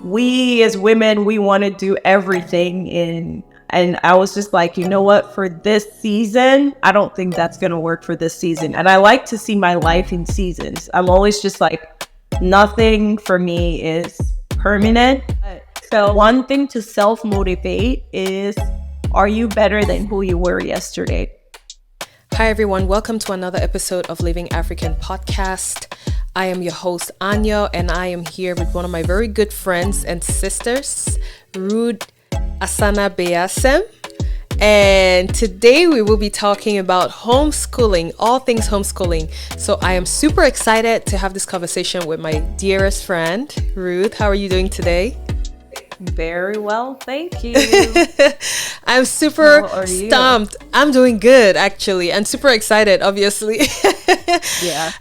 we as women, we want to do everything and I was just like, you know what, for this season, I don't think that's going to work for this season. And I like to see my life in seasons. I'm always just like, nothing for me is permanent. So one thing to self-motivate is, are you better than who you were yesterday? Hi everyone, welcome to another episode of Living African Podcast. I am your host Anya, and I am here with one of my very good friends and sisters, Ruth Beassem. And today we will be talking about homeschooling, all things homeschooling. So I am super excited to have this conversation with my dearest friend, Ruth. How are you doing today? Very well, thank you. I'm super stumped. I'm doing good, actually. I'm super excited, obviously.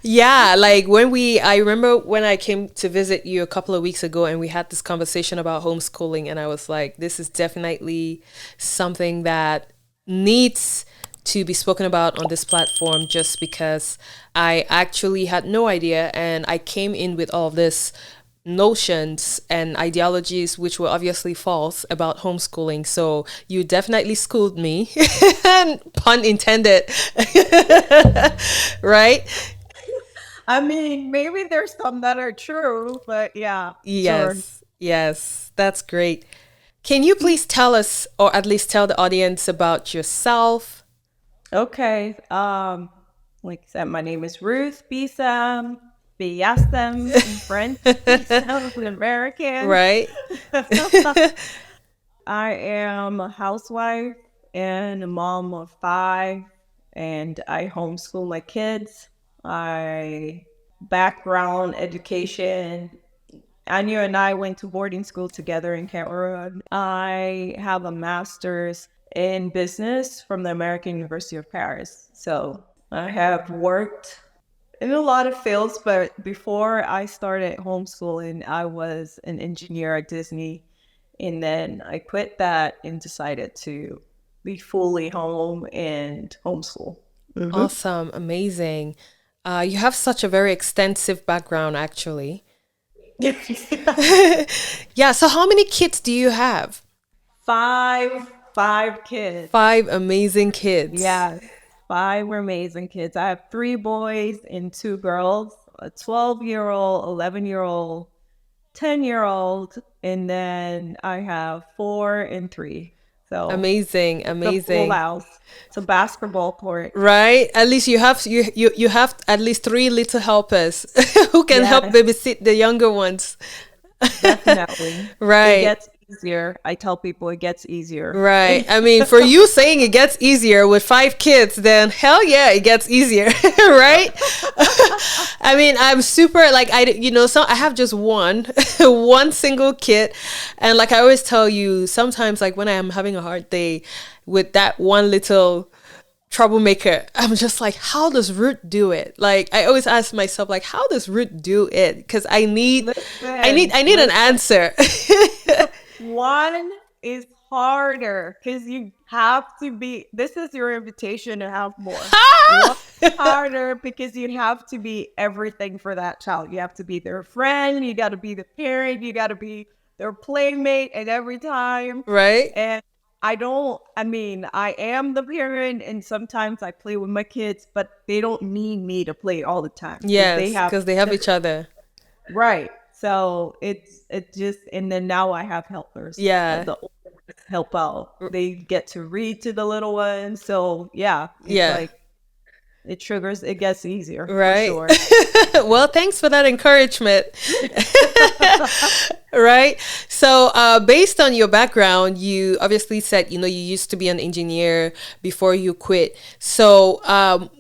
Yeah, like I remember when I came to visit you a couple of weeks ago and we had this conversation about homeschooling, and I was like, this is definitely something that needs to be spoken about on this platform, just because I actually had no idea, and I came in with all of this notions and ideologies which were obviously false about homeschooling. So you definitely schooled me, pun intended. Right? I mean, maybe there's some that are true, but yeah. Yes, yes, that's great. Can you please tell us, or at least tell the audience, about yourself? Okay. Like I said, my name is Ruth Beassem. Beassem in French. Beassem in American. Right? I am a housewife and a mom of 5, and I homeschool my kids. I background education. Anya and I went to boarding school together in Cameroon. I have a master's in business from the American University of Paris. So I have worked in a lot of fields, but before I started homeschooling, I was an engineer at Disney. And then I quit that and decided to be fully home and homeschool. Mm-hmm. Awesome, amazing. You have such a very extensive background, actually. Yeah, so how many kids do you have? Five kids. 5 amazing kids. Yeah, 5 amazing kids. I have 3 boys and 2 girls, a 12-year-old, 11-year-old, 10-year-old, and then I have 4 and 3. So amazing, it's a full house. It's a basketball court. Right? At least you have at least 3 little helpers who can help babysit the younger ones. Definitely. Right. It gets easier. I tell people it gets easier. Right. I mean, for you saying it gets easier with 5 kids, then hell yeah, it gets easier. Right? I mean, I'm super, like, so I have just one single kid. And like I always tell you, sometimes like when I am having a hard day with that one little troublemaker, I'm just like, how does Ruth do it? Like, I always ask myself, like, how does Ruth do it? Because I need an answer. One is harder because you have to be, this is your invitation to have more. One harder because you have to be everything for that child. You have to be their friend, you got to be the parent, you got to be their playmate at every time. Right. And I am the parent, and sometimes I play with my kids, but they don't need me to play all the time. Yes, because they have each other. Right. So it just, and then now I have helpers. Yeah. The older ones help out. They get to read to the little ones. So yeah. Like it gets easier. Right. For sure. Well, thanks for that encouragement. Right. So based on your background, you obviously said, you used to be an engineer before you quit. So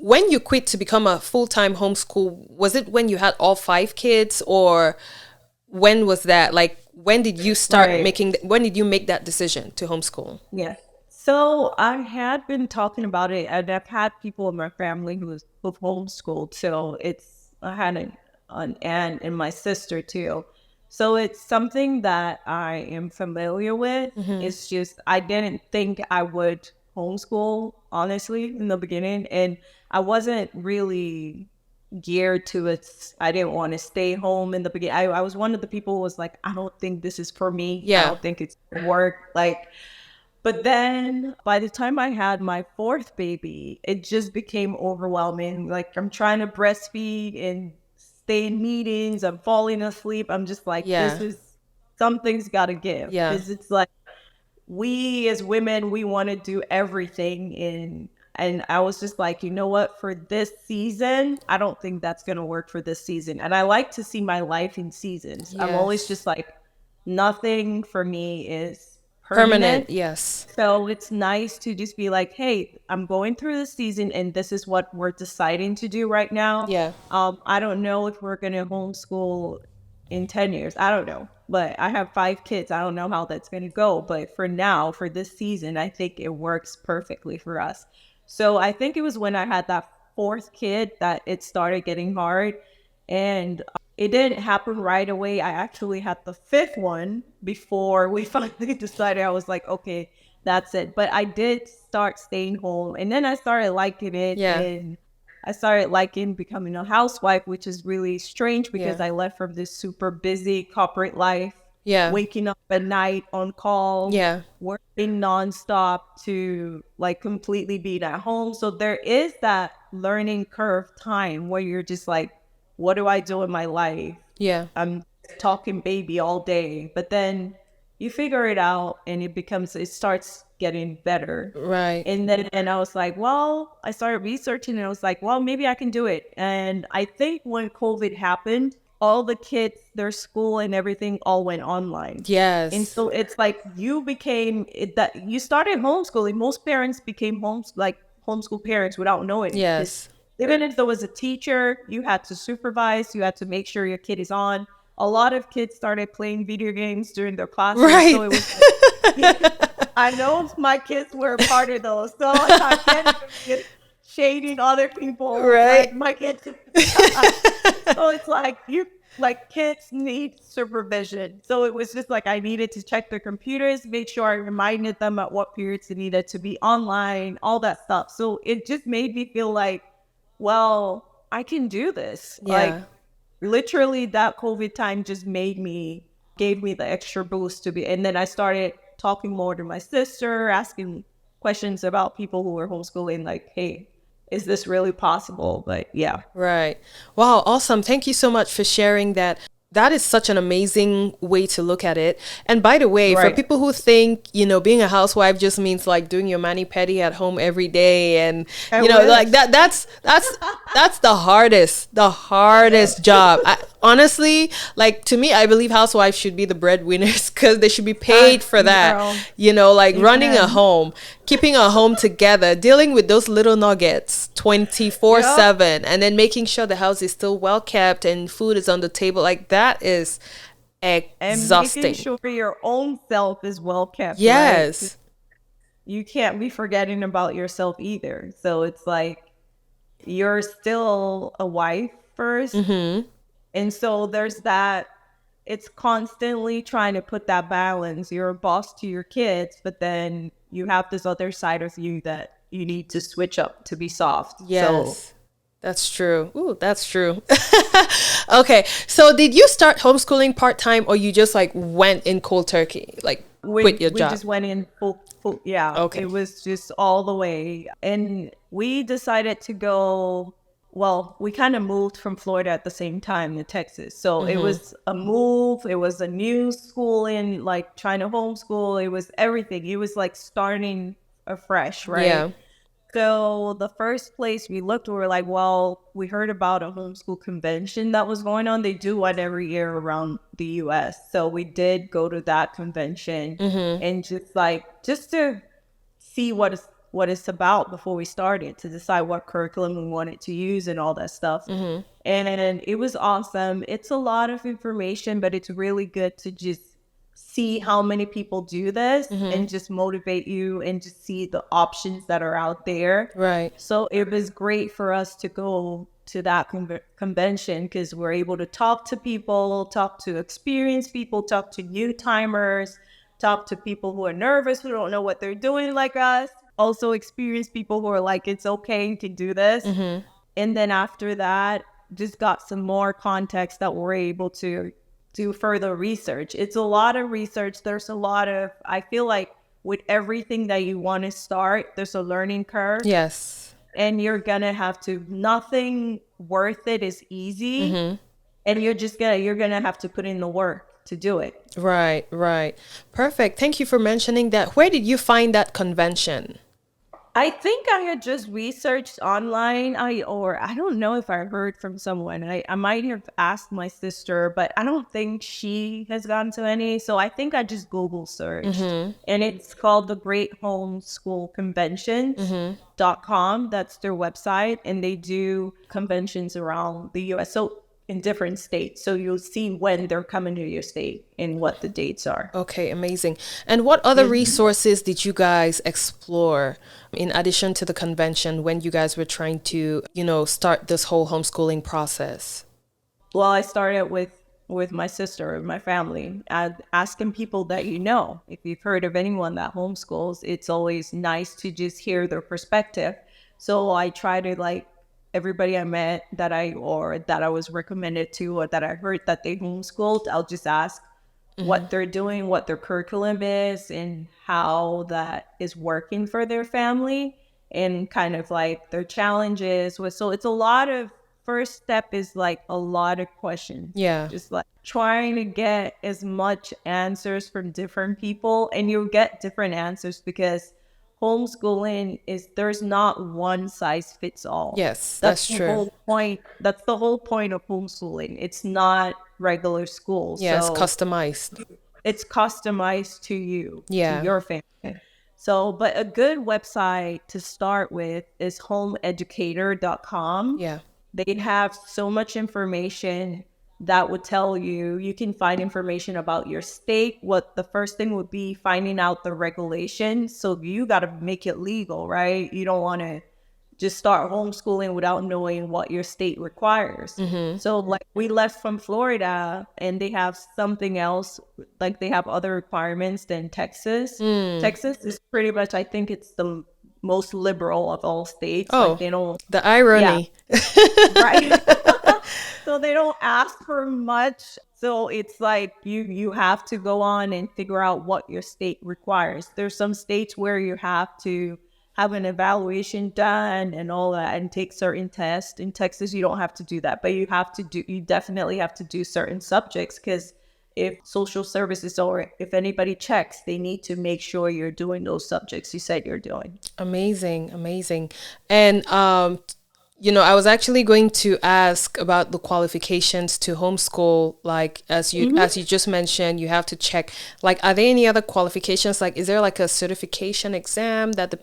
when you quit to become a full-time homeschool, was it when you had all 5 kids, or when was that? Like, when did you start when did you make that decision to homeschool? Yeah. So I had been talking about it, and I've had people in my family who've homeschooled. So I had an aunt and my sister too. So it's something that I am familiar with. Mm-hmm. It's just, I didn't think I would homeschool, honestly, in the beginning. And I wasn't really geared to it. I didn't want to stay home in the beginning. I was one of the people who was like, I don't think this is for me. I Yeah. don't think it's work. Like, but then by the time I had my fourth baby, it just became overwhelming. Like, I'm trying to breastfeed and stay in meetings. I'm falling asleep. I'm just like, Yeah. something's got to give. Yeah. Because it's like, we as women, we want to do everything and I was just like, you know what, for this season, I don't think that's going to work for this season. And I like to see my life in seasons. I'm always Yes. just like, nothing for me is Permanent. permanent. Yes. So it's nice to just be like, hey, I'm going through this season and this is what we're deciding to do right now. Yeah. I don't know if we're going to homeschool in 10 years. I don't know. But I have 5 kids. I don't know how that's going to go. But for now, for this season, I think it works perfectly for us. So I think it was when I had that fourth kid that it started getting hard. And it didn't happen right away. I actually had the fifth one before we finally decided. I was like, okay, that's it. But I did start staying home. And then I started liking it. Yeah. And I started liking becoming a housewife, which is really strange because Yeah. I left from this super busy corporate life, Yeah. waking up at night on call, Yeah. working nonstop to like completely being at home. So there is that learning curve time where you're just like, what do I do in my life? Yeah. I'm talking baby all day, but then you figure it out and it starts getting better. Right. And I was like, well, I started researching and I was like, well, maybe I can do it. And I think when COVID happened, all the kids, their school and everything all went online. And Yes. so it's like that you started homeschooling. Most parents became homeschool parents without knowing it. Because Yes. even if there was a teacher, you had to supervise, you had to make sure your kid is on. A lot of kids started playing video games during their classes. Right. So it was I know my kids were a part of those. So like, I can't even get shading other people. Right. Like my kids. So it's like kids need supervision. So it was just like I needed to check their computers, make sure I reminded them at what periods they needed to be online, all that stuff. So it just made me feel like, well, I can do this. Like Yeah. literally that COVID time just gave me the extra boost and then I started talking more to my sister, asking questions about people who were homeschooling, like, hey, is this really possible? But yeah. Right. Wow, awesome. Thank you so much for sharing that. That is such an amazing way to look at it. And by the way, for Right. people who think, being a housewife just means like doing your mani-pedi at home every day and like that's the hardest job. Honestly, like to me, I believe housewives should be the breadwinners because they should be paid for that. Girl. Like running a Amen. home, keeping a home together, dealing with those little nuggets 24/7, and then making sure the house is still well kept and food is on the table. Like that is And exhausting. making sure your own self is well kept, right? Yes. You can't be forgetting about yourself either. So it's like you're still a wife 1st. Mm-hmm. And so there's that, it's constantly trying to put that balance. You're a boss to your kids, but then you have this other side of you that you need to switch up to be soft. Yes. So That's true. Ooh, that's true. Okay. So did you start homeschooling part-time or you just like went in cold turkey? Like quit your we job? just went in full, yeah. Okay. It was just all the way. And we decided to go, well, we kind of moved from Florida at the same time to Texas. So it was a move. It was a new school in like trying to homeschool. It was everything. It was like starting afresh, right? Yeah. So the first place we looked, we were like, well, we heard about a homeschool convention that was going on. They do one every year around the US. So we did go to that convention and just to see what it's about before we started, to decide what curriculum we wanted to use and all that stuff. And it was awesome. It's a lot of information, but it's really good to just see how many people do this and just motivate you and just see the options that are out there. Right. So it was great for us to go to that convention because we're able to talk to people, talk to experienced people, talk to new timers, talk to people who are nervous, who don't know what they're doing like us. Also experienced people who are like, it's okay, you can do this. And then after that, just got some more context that we're able to do further research. It's a lot of research. There's a lot of, I feel like with everything that you want to start, there's a learning curve. Yes. And you're going to have to, nothing worth it is easy. And you're going to have to put in the work to do it. Right, right. Perfect. Thank you for mentioning that. Where did you find that convention? I think I had just researched online. I don't know if I heard from someone. I might have asked my sister, but I don't think she has gone to any. So I think I just Google searched. And it's called the Great Homeschool Conventions.com. That's their website. And they do conventions around the US. So in different states. So you'll see when they're coming to your state and what the dates are. Okay, amazing. And what other resources did you guys explore in addition to the convention when you guys were trying to, start this whole homeschooling process? Well, I started with my sister and my family, asking people that if you've heard of anyone that homeschools. It's always nice to just hear their perspective. So I try to everybody I met that I was recommended to, or that I heard that they homeschooled, I'll just ask what they're doing, what their curriculum is, and how that is working for their family, and kind of their challenges. So it's a lot of, first step is a lot of questions. Yeah. Just trying to get as much answers from different people, and you'll get different answers because homeschooling there's not one size fits all. Yes, that's true. Whole point. That's the whole point of homeschooling. It's not regular school. Yeah, so it's customized. It's customized to you, Yeah. to your family. So, but a good website to start with is homeeducator.com. Yeah. They have so much information that would tell you can find information about your state. What the first thing would be finding out the regulations. So you got to make it legal, right? You don't want to just start homeschooling without knowing what your state requires. So we left from Florida and they have something else, they have other requirements than Texas. Texas is pretty much, I think it's the most liberal of all states. Oh, they don't, the irony. Yeah. Right. So they don't ask for much. So it's you have to go on and figure out what your state requires. There's some states where you have to have an evaluation done and all that and take certain tests. In Texas, you don't have to do that, but you definitely have to do certain subjects, because if social services or if anybody checks, they need to make sure you're doing those subjects you said you're doing. Amazing, amazing. And I was actually going to ask about the qualifications to homeschool. As you just mentioned, you have to check. Are there any other qualifications? Is there a certification exam that the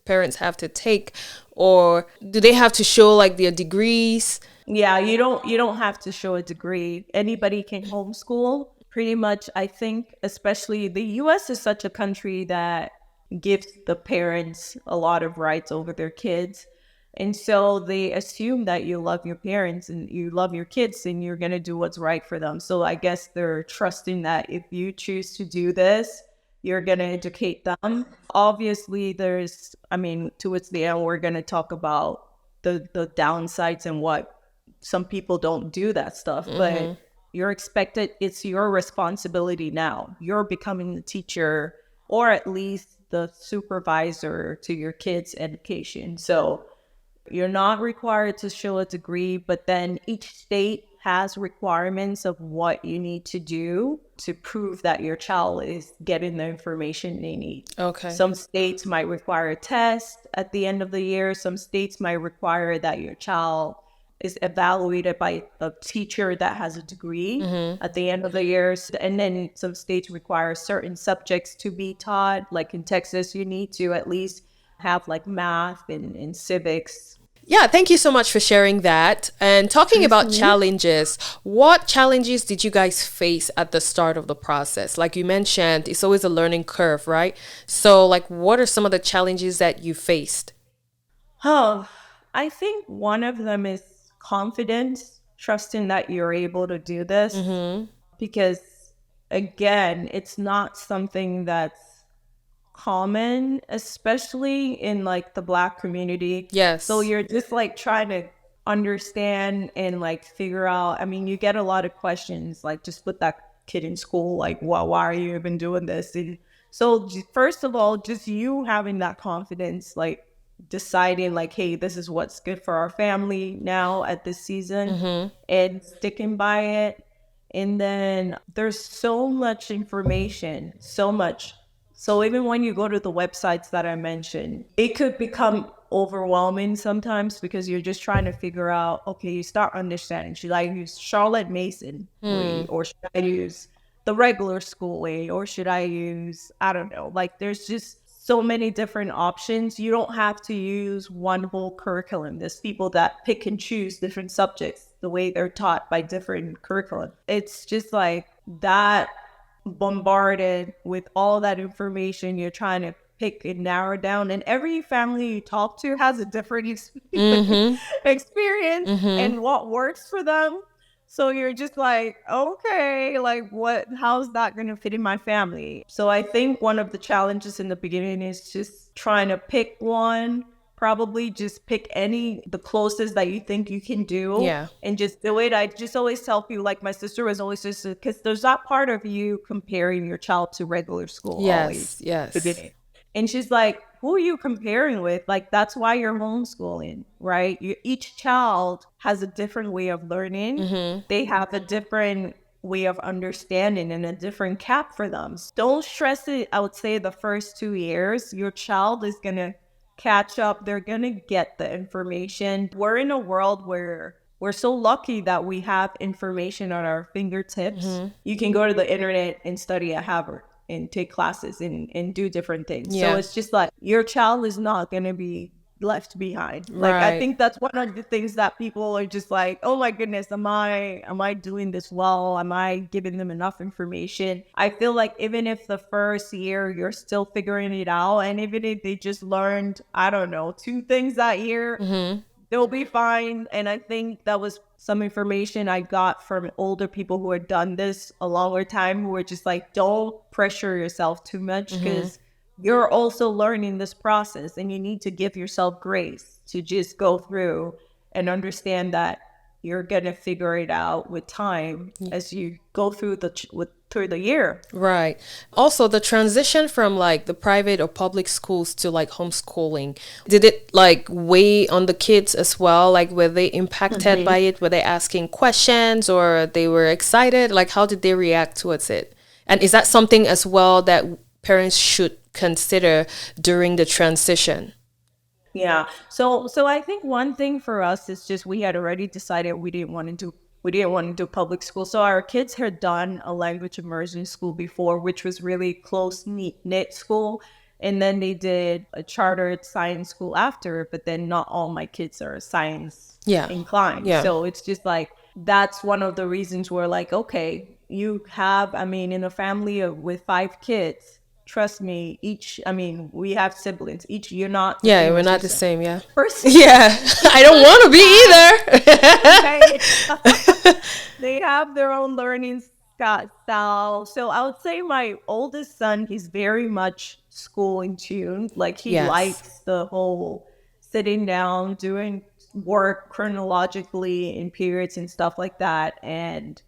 parents have to take, or do they have to show their degrees? Yeah, you don't have to show a degree. Anybody can homeschool. Pretty much, I think, especially the U.S. is such a country that gives the parents a lot of rights over their kids. And so they assume that you love your parents and you love your kids and you're going to do what's right for them. So I guess they're trusting that if you choose to do this, you're going to educate them. Obviously, towards the end, we're going to talk about the downsides and what some people don't do that stuff. But you're expected, it's your responsibility now. You're becoming the teacher or at least the supervisor to your kids' education. So you're not required to show a degree, but then each state has requirements of what you need to do to prove that your child is getting the information they need. Okay. Some states might require a test at the end of the year. Some states might require that your child is evaluated by a teacher that has a degree at the end of the year. And then some states require certain subjects to be taught. In Texas, you need to at least have math and civics. Yeah, thank you so much for sharing that. And talking about challenges, what challenges did you guys face at the start of the process? Like you mentioned, it's always a learning curve, right? So what are some of the challenges that you faced? Oh, I think one of them is confidence, trusting that you're able to do this. Because again, it's not something that's common, especially in the Black community. Yes. So you're just trying to understand and like figure out. I mean, you get a lot of questions like, just put that kid in school, like, why are you even doing this? And so first of all, just you having that confidence, like deciding like, hey, this is what's good for our family now at this season, and sticking by it. And then there's so much information, so much. So even when you go to the websites that I mentioned, it could become overwhelming sometimes because you're just trying to figure out, okay, you start understanding. Should I use Charlotte Mason way, or should I use the regular school way, or should I use, I don't know, like there's just so many different options. You don't have to use one whole curriculum. There's people that pick and choose different subjects the way they're taught by different curriculum. It's just like that, bombarded with all that information. You're trying to pick and narrow down, and every family you talk to has a different experience and what works for them. So you're just like, okay, like how's that going to fit in my family? So I think one of the challenges in the beginning is just trying to pick one. Probably just pick the closest that you think you can do. Yeah. And just do it. I just always tell people, like my sister was always just, because there's that part of you comparing your child to regular school always. Yes. And she's like, who are you comparing with? Like, that's why you're homeschooling, right? Each child has a different way of learning. They have a different way of understanding and a different cap for them. Don't stress it. I would say the first 2 years, your child is going to catch up. They're going to get the information. We're in a world where we're so lucky that we have information on our fingertips. You can go to the internet and study at Harvard and take classes and do different things. Yeah. So it's just like your child is not going to be left behind. Like, Right. I think that's one of the things that people are just like, oh my goodness, am I doing this well? Am I giving them enough information? I feel like even if the first year you're still figuring it out, and even if they just learned, I don't know, 2 things that year, they'll be fine. And I think that was some information I got from older people who had done this a longer time, who were just like, don't pressure yourself too much, because you're also learning this process, and you need to give yourself grace to just go through and understand that you're gonna figure it out with time as you go through through the year. Right. Also, the transition from like the private or public schools to like homeschooling, did it like weigh on the kids as well? Like, were they impacted by it? Were they asking questions, or they were excited? Like, how did they react towards it? And is that something as well that parents should consider during the transition? Yeah. So I think one thing for us is just, we had already decided we didn't want to do public school. So our kids had done a language immersion school before, which was really close knit school. And then they did a chartered science school after, but then not all my kids are science inclined. Yeah. So it's just like, that's one of the reasons we're like, okay, in a family with 5 kids, trust me, we have siblings. You're not the same We're as not your the same, yeah. person. Yeah, I don't want to be either. They have their own learning style. So I would say my oldest son, he's very much school in tune. Like, he Yes. likes the whole sitting down, doing work chronologically in periods and stuff like that. And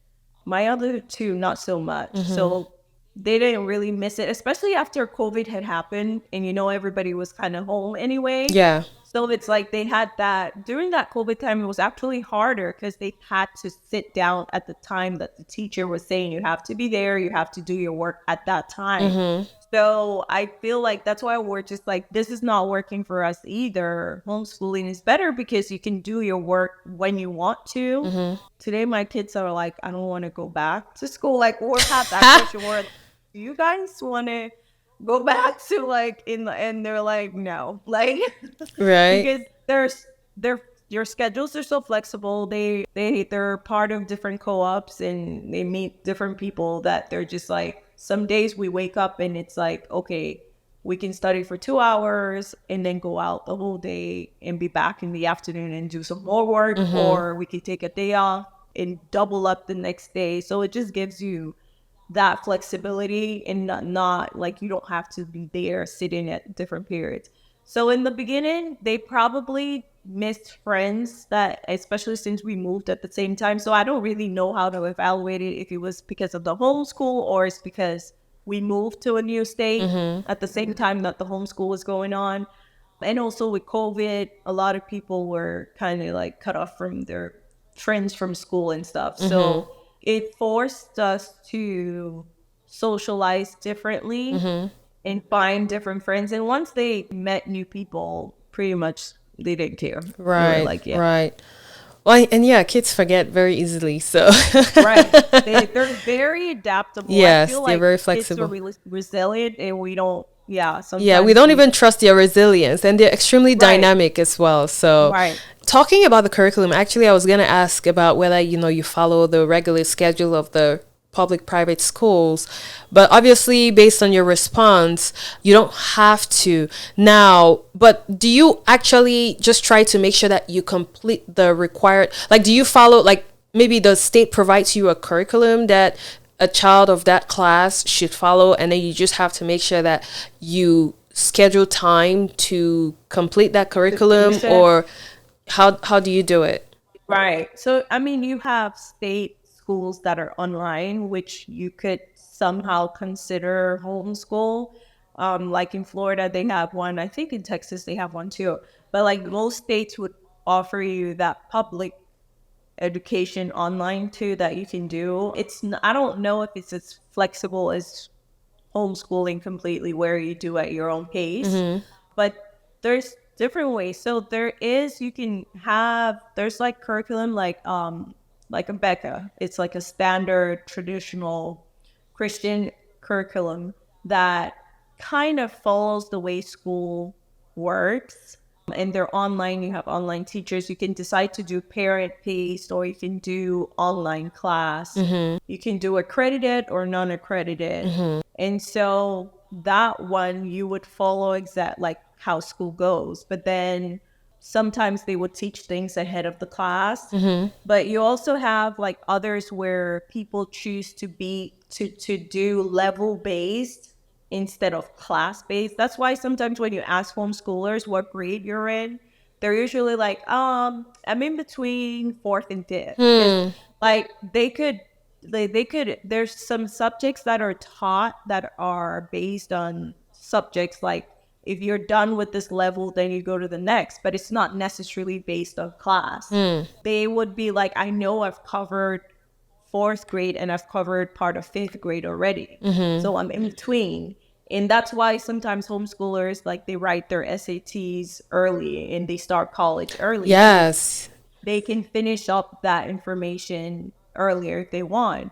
my other 2, not so much. So they didn't really miss it, especially after COVID had happened, and everybody was kind of home anyway. Yeah. So it's like they had that during that COVID time. It was actually harder because they had to sit down at the time that the teacher was saying you have to be there, you have to do your work at that time. So I feel like that's why we're just like, this is not working for us either. Homeschooling is better because you can do your work when you want to. Today, my kids are like, I don't want to go back to school. Like, we've had that question where, do you guys want to go back to and they're like, no, like, Right. because your schedules are so flexible. They're part of different co-ops, and they meet different people that they're just like, some days we wake up and it's like, okay, we can study for 2 hours and then go out the whole day and be back in the afternoon and do some more work, or we could take a day off and double up the next day. So it just gives you that flexibility, and not like you don't have to be there sitting at different periods. So in the beginning, they probably missed friends that, especially since we moved at the same time. So I don't really know how to evaluate it, if it was because of the homeschool or it's because we moved to a new state at the same time that the homeschool was going on. And also with COVID, a lot of people were kind of like cut off from their friends from school and stuff. So it forced us to socialize differently and find different friends. And once they met new people, pretty much they didn't care. They were Right, like, yeah. right. Well, and yeah, kids forget very easily. So, Right. They're very adaptable. I yes, feel they're like very kids are flexible. really resilient and we don't, yeah, Yeah, we sometimes don't we, even trust their resilience, and they're extremely right, dynamic as well. So, right. talking about the curriculum, actually, I was going to ask about whether, you follow the regular schedule of the public private schools, but obviously, based on your response, you don't have to now. But do you actually just try to make sure that you complete the required, like, do you follow, like, maybe the state provides you a curriculum that a child of that class should follow, and then you just have to make sure that you schedule time to complete that To finish curriculum, it. or how do you do it? Right. So, I mean, you have state schools that are online, which you could somehow consider homeschool. Like in Florida, they have one. I think in Texas, they have one too. But like most states would offer you that public education online too that you can do. I don't know if it's as flexible as homeschooling completely where you do at your own pace, but there's different ways. So there's like curriculum like a Becca. It's like a standard traditional Christian curriculum that kind of follows the way school works. And they're online. You have online teachers. You can decide to do parent paced or you can do online class. You can do accredited or non-accredited. And so that one you would follow exact like how school goes. But then sometimes they would teach things ahead of the class. But you also have like others where people choose to do level based instead of class based. That's why sometimes when you ask homeschoolers what grade you're in, they're usually like, I'm in between fourth and fifth. Because like they could there's some subjects that are taught that are based on subjects like if you're done with this level, then you go to the next, but it's not necessarily based on class. They would be like, I know I've covered fourth grade and I've covered part of fifth grade already. So I'm in between. And that's why sometimes homeschoolers, like they write their SATs early and they start college early because Yes. they can finish up that information earlier if they want.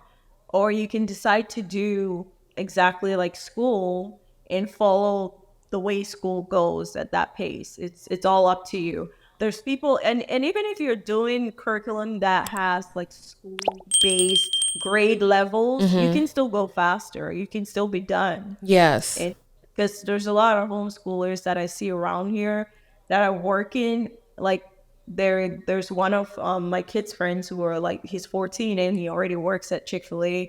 Or you can decide to do exactly like school and follow the way school goes at that pace. It's all up to you. There's people and even if you're doing curriculum that has like school based grade levels, you can still go faster. You can still be done. Yes. And because there's a lot of homeschoolers that I see around here that are working like there's one of my kid's friends who are like he's 14 and he already works at Chick-fil-A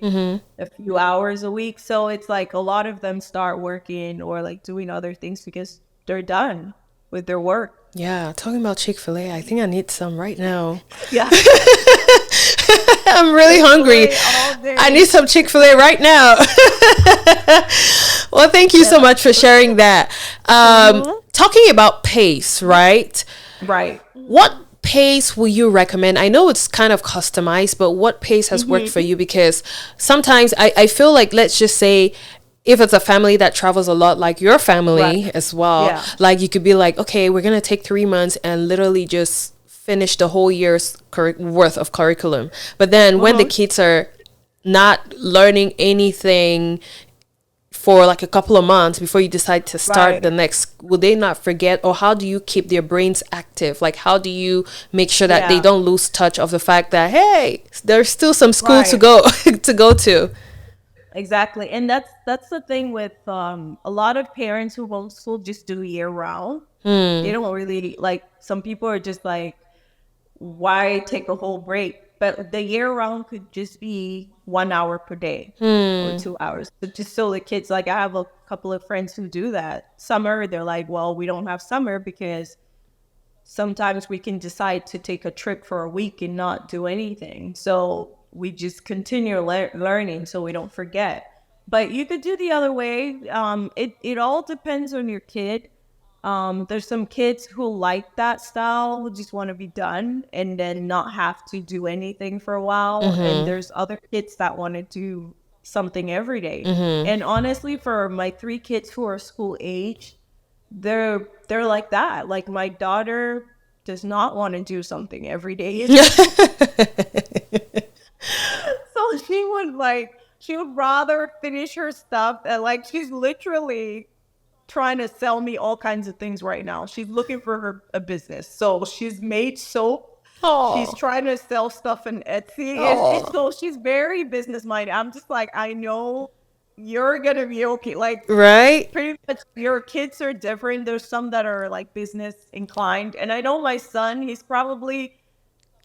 a few hours a week. So it's like a lot of them start working or like doing other things because they're done with their work. Yeah, talking about Chick-fil-A, I think I need some right now. Yeah. I'm really hungry. Chick-fil-A all I day. need some Chick-fil-A right now. Well, thank you so Yeah. much for sharing that. Mhm. Talking about pace, right? Right. What pace will you recommend? I know it's kind of customized, but what pace has worked for you? Because sometimes I feel like, let's just say, if it's a family that travels a lot, like your Right. family as well, Yeah. like you could be like, okay, we're going to take 3 months and literally just finish the whole year's worth of curriculum. But then when the Mhm. kids are not learning anything for like a couple of months before you decide to start Right. the next, will they not forget? Or how do you keep their brains active? Like, how do you make sure that they Yeah. don't lose touch of the fact that, hey, there's still some school to Right. go to go to? Exactly. And that's the thing with a lot of parents who homeschool just do year round. They don't really like some people are just like, why take a whole break? But the year round could just be 1 hour per day or 2 hours. But just so the kids like I have a couple of friends who do that. Summer, they're like, well, we don't have summer because sometimes we can decide to take a trip for a week and not do anything. So we just continue learning so we don't forget. But you could do the other way. It all depends on your kid. There's some kids who like that style, who just want to be done and then not have to do anything for a while. And there's other kids that want to do something every day. And honestly, for my 3 kids who are school age, they're like that. Like my daughter does not want to do something every day. So she would rather finish her stuff, and like she's literally trying to sell me all kinds of things right now. She's looking for a business. So she's made soap. She's trying to sell stuff in Etsy. And so she's very business minded. I'm just like, I know you're going to be okay. Like, Right? pretty much your kids are different. There's some that are like business inclined. And I know my son, he's probably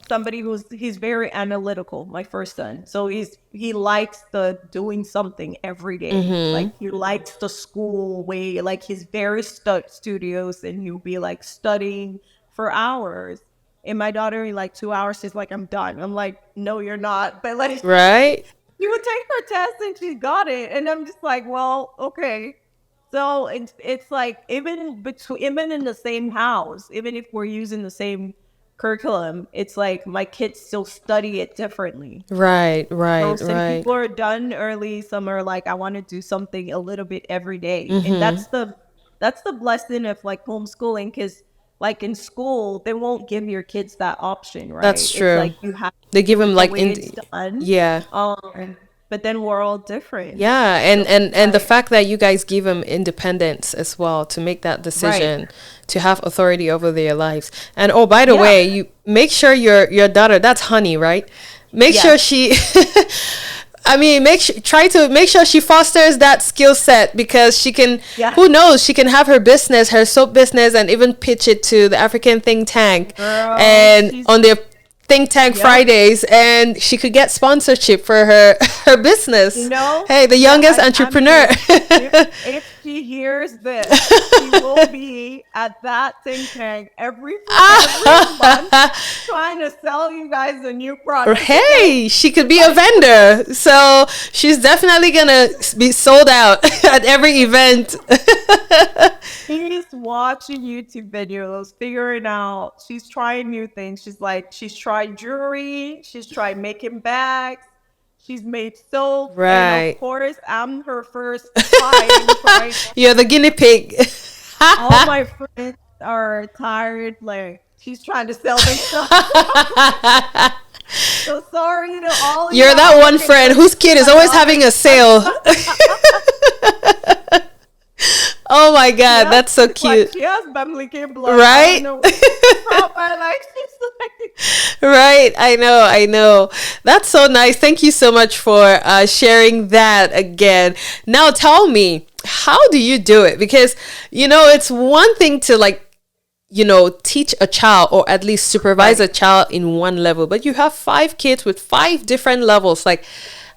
somebody he's very analytical, my first son. So he likes the doing something every day. Like he likes the school way. Like he's very studious, and he'll be like studying for hours. And my daughter, in like 2 hours, she's like, I'm done. I'm like, no, you're not. But like, Right? she would take her test and she got it. And I'm just like, well, okay. So it's like even in the same house, even if we're using the same curriculum, it's like my kids still study it differently. Right, So right, some right. people are done early, some are like, I want to do something a little bit every day. And that's the blessing of like homeschooling, because like in school, they won't give your kids that option, right? That's It's true. like you have They to give do him it the like way it's done. yeah. But then we're all different. Yeah, So and the like, fact that you guys give them independence as well to make that right. decision, to have authority over their lives. And oh, by the Yeah. way, you make sure your daughter, that's Honey, right? Make sure Yes. she I mean, try to make sure she fosters that skill set, because she can, Yeah. who knows, she can have her business, her soap business, and even pitch it to the African think tank Girl, and she's, on their think tank yep. Fridays, and she could get sponsorship for her her You business. know, Hey, the yeah, youngest I entrepreneur. mean, if she hears this, she will be at that think tank every month trying to sell you guys a new product. Okay, Hey, she could be a vendor. So she's definitely gonna be sold out at every event. she's watching YouTube videos, figuring out. She's trying new things. She's tried jewelry. She's tried making bags. She's made soap, and of Right. course, I'm her first time trying. You're the guinea pig. All my friends are tired. Like she's trying to sell them stuff. So sorry to all You're that y'all one working friend with whose kid is my always daughter. having a sale. Oh my god, Yes, that's so like cute. she has bubbly blood. I don't Right? know what she's from, but like she's like, Right, I know, I know. That's so nice. Thank you so much for sharing that again. Now, tell me, how do you do it? Because, it's one thing to like, teach a child or at least supervise right. a child in one level, but you have 5 kids with 5 different levels. Like,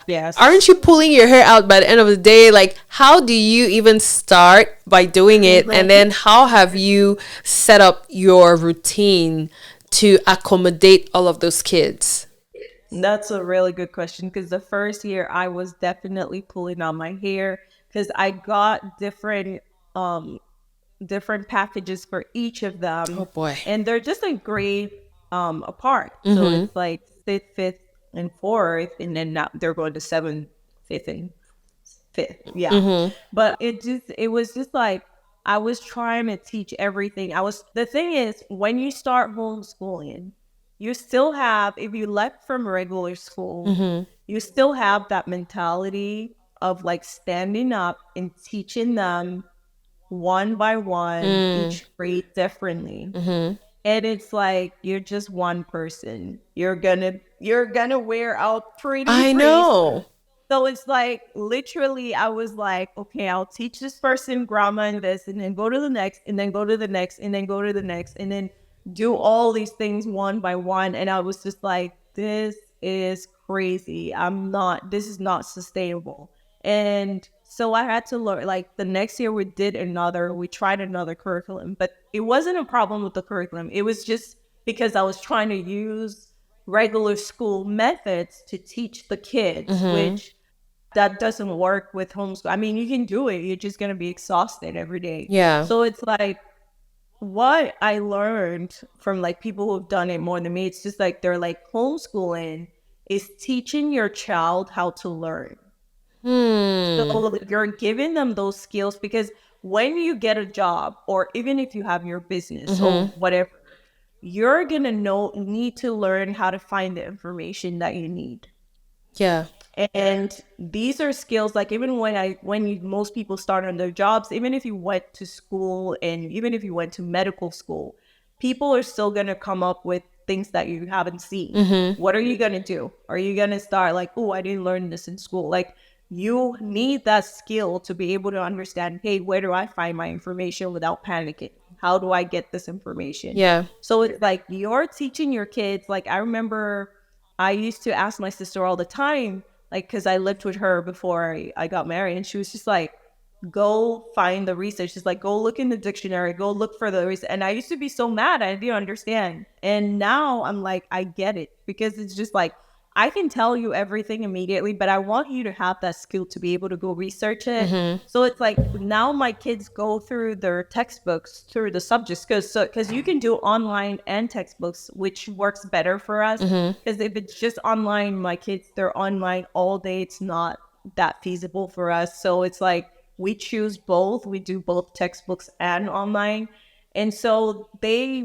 aren't Yes. you pulling your hair out by the end of the day? Like, how do you even start by doing it? And then how have you set up your routine to accommodate all of those kids? That's a really good question, because the first year I was definitely pulling on my hair, because I got um different packages for each of Oh them, boy. and they're just a grade apart. So Mm-hmm. it's like fifth, and fourth, and then now they're going to seventh, fifth, and fifth. Yeah. Mm-hmm. But it was just like I was trying to teach everything. The thing is, when you start homeschooling, you still have, if you left from regular school, Mm-hmm. you still have that mentality of like standing up and teaching them one by one, Mm. each grade differently. Mm-hmm. And it's like you're just one person. You're gonna wear out I pretty soon. know. So it's like literally I was like, okay, I'll teach this person grammar and this, and then go to the next, and then go to the next, and then go to the next, and then do all these things one by one. And I was just like, this is crazy. This is not sustainable. And So I had to learn, like the next year we tried another curriculum, but it wasn't a problem with the curriculum. It was just because I was trying to use regular school methods to teach the kids, which that doesn't work with homeschool. I mean, you can do it. You're just going to be exhausted every day. Yeah. So it's like what I learned from like people who've done it more than me, it's just like they're like homeschooling is teaching your child how to learn. So you're giving them those skills because when you get a job or even if you have your business or whatever, you're going to need to learn how to find the information that you need. Yeah. And these are skills like even most people start on their jobs, even if you went to school and even if you went to medical school, people are still going to come up with things that you haven't seen. What are you going to do? Are you going to start like, oh, I didn't learn this in school? Like you need that skill to be able to understand, hey, where do I find my information without panicking? How do I get this information? Yeah. So it's like you're teaching your kids. Like I remember I used to ask my sister all the time, like, because I lived with her before I got married, and she was just like, go find the research. She's like, go look in the dictionary, go look for the research. And I used to be so mad. I didn't understand. And now I'm like, I get it because it's just like, I can tell you everything immediately, but I want you to have that skill to be able to go research it. So it's like now my kids go through their textbooks through the subjects because you can do online and textbooks, which works better for us. Because if it's just online, my kids, they're online all day. It's not that feasible for us. So it's like we choose both. We do both textbooks and online. And so they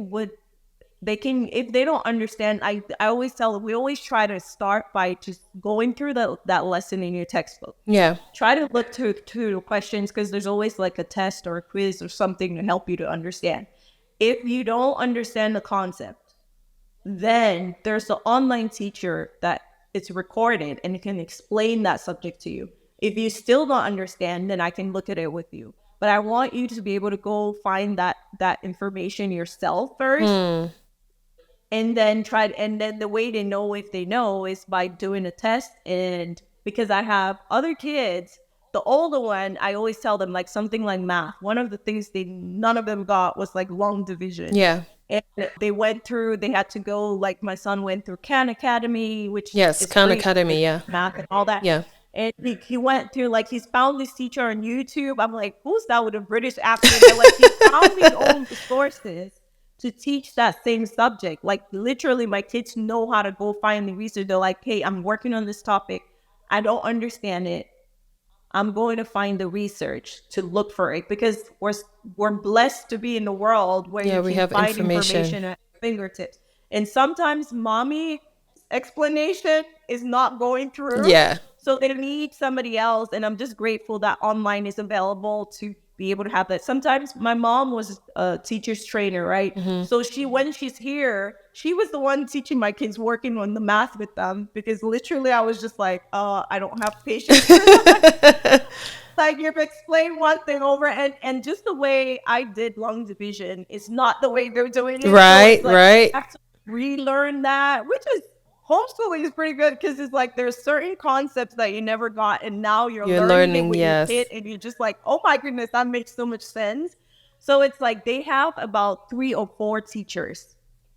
can, if they don't understand, I always tell them, we always try to start by just going through that lesson in your textbook. Yeah. Try to look to the questions because there's always like a test or a quiz or something to help you to understand. If you don't understand the concept, then there's the online teacher that it's recorded and it can explain that subject to you. If you still don't understand, then I can look at it with you. But I want you to be able to go find that information yourself first and then the way they know if they know is by doing a test. And because I have other kids, the older one, I always tell them like something like math. One of the things none of them got was like long division. Yeah. And they had to go, like my son went through Khan Academy, which Yes. is Khan free, Academy. Yeah. math and all that. Yeah. And he went through, like, he's found this teacher on YouTube. I'm like, who's that with a British accent? But like, he found his own sources to teach that same subject. Like, literally, my kids know how to go find the research. They're like, hey, I'm working on this topic. I don't understand it. I'm going to find the research to look for it because we're blessed to be in the world where you we can have find information. information at your fingertips. And sometimes mommy explanation is not going through. Yeah. So they need somebody else. And I'm just grateful that online is available to be able to have that. Sometimes my mom was a teacher's trainer, right? So when she's here, she was the one teaching my kids, working on the math with them, because literally I was just like, I don't have patience for that. Like, you've explained one thing over, and just the way I did long division is not the way they're doing it. Right. So like, Right. I have to relearn that, which is homeschooling is pretty good because it's like there's certain concepts that you never got, and now you're learning it with your kid, and you're just like, oh my goodness, that makes so much sense. So it's like they have about 3 or 4 teachers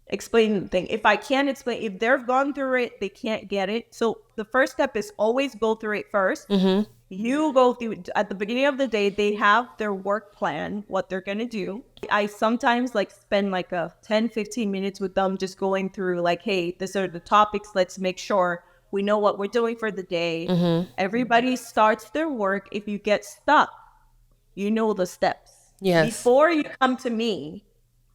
explaining the thing. If I can't explain, if they've gone through it, they can't get it. So the first step is always go through it first. You go through at the beginning of the day, they have their work plan, what they're going to do. I sometimes like spend like a 10-15 minutes with them just going through like, hey, these are the topics. Let's make sure we know what we're doing for the day. Everybody starts their work. If you get stuck, you know the steps. Yes. Before you come to me,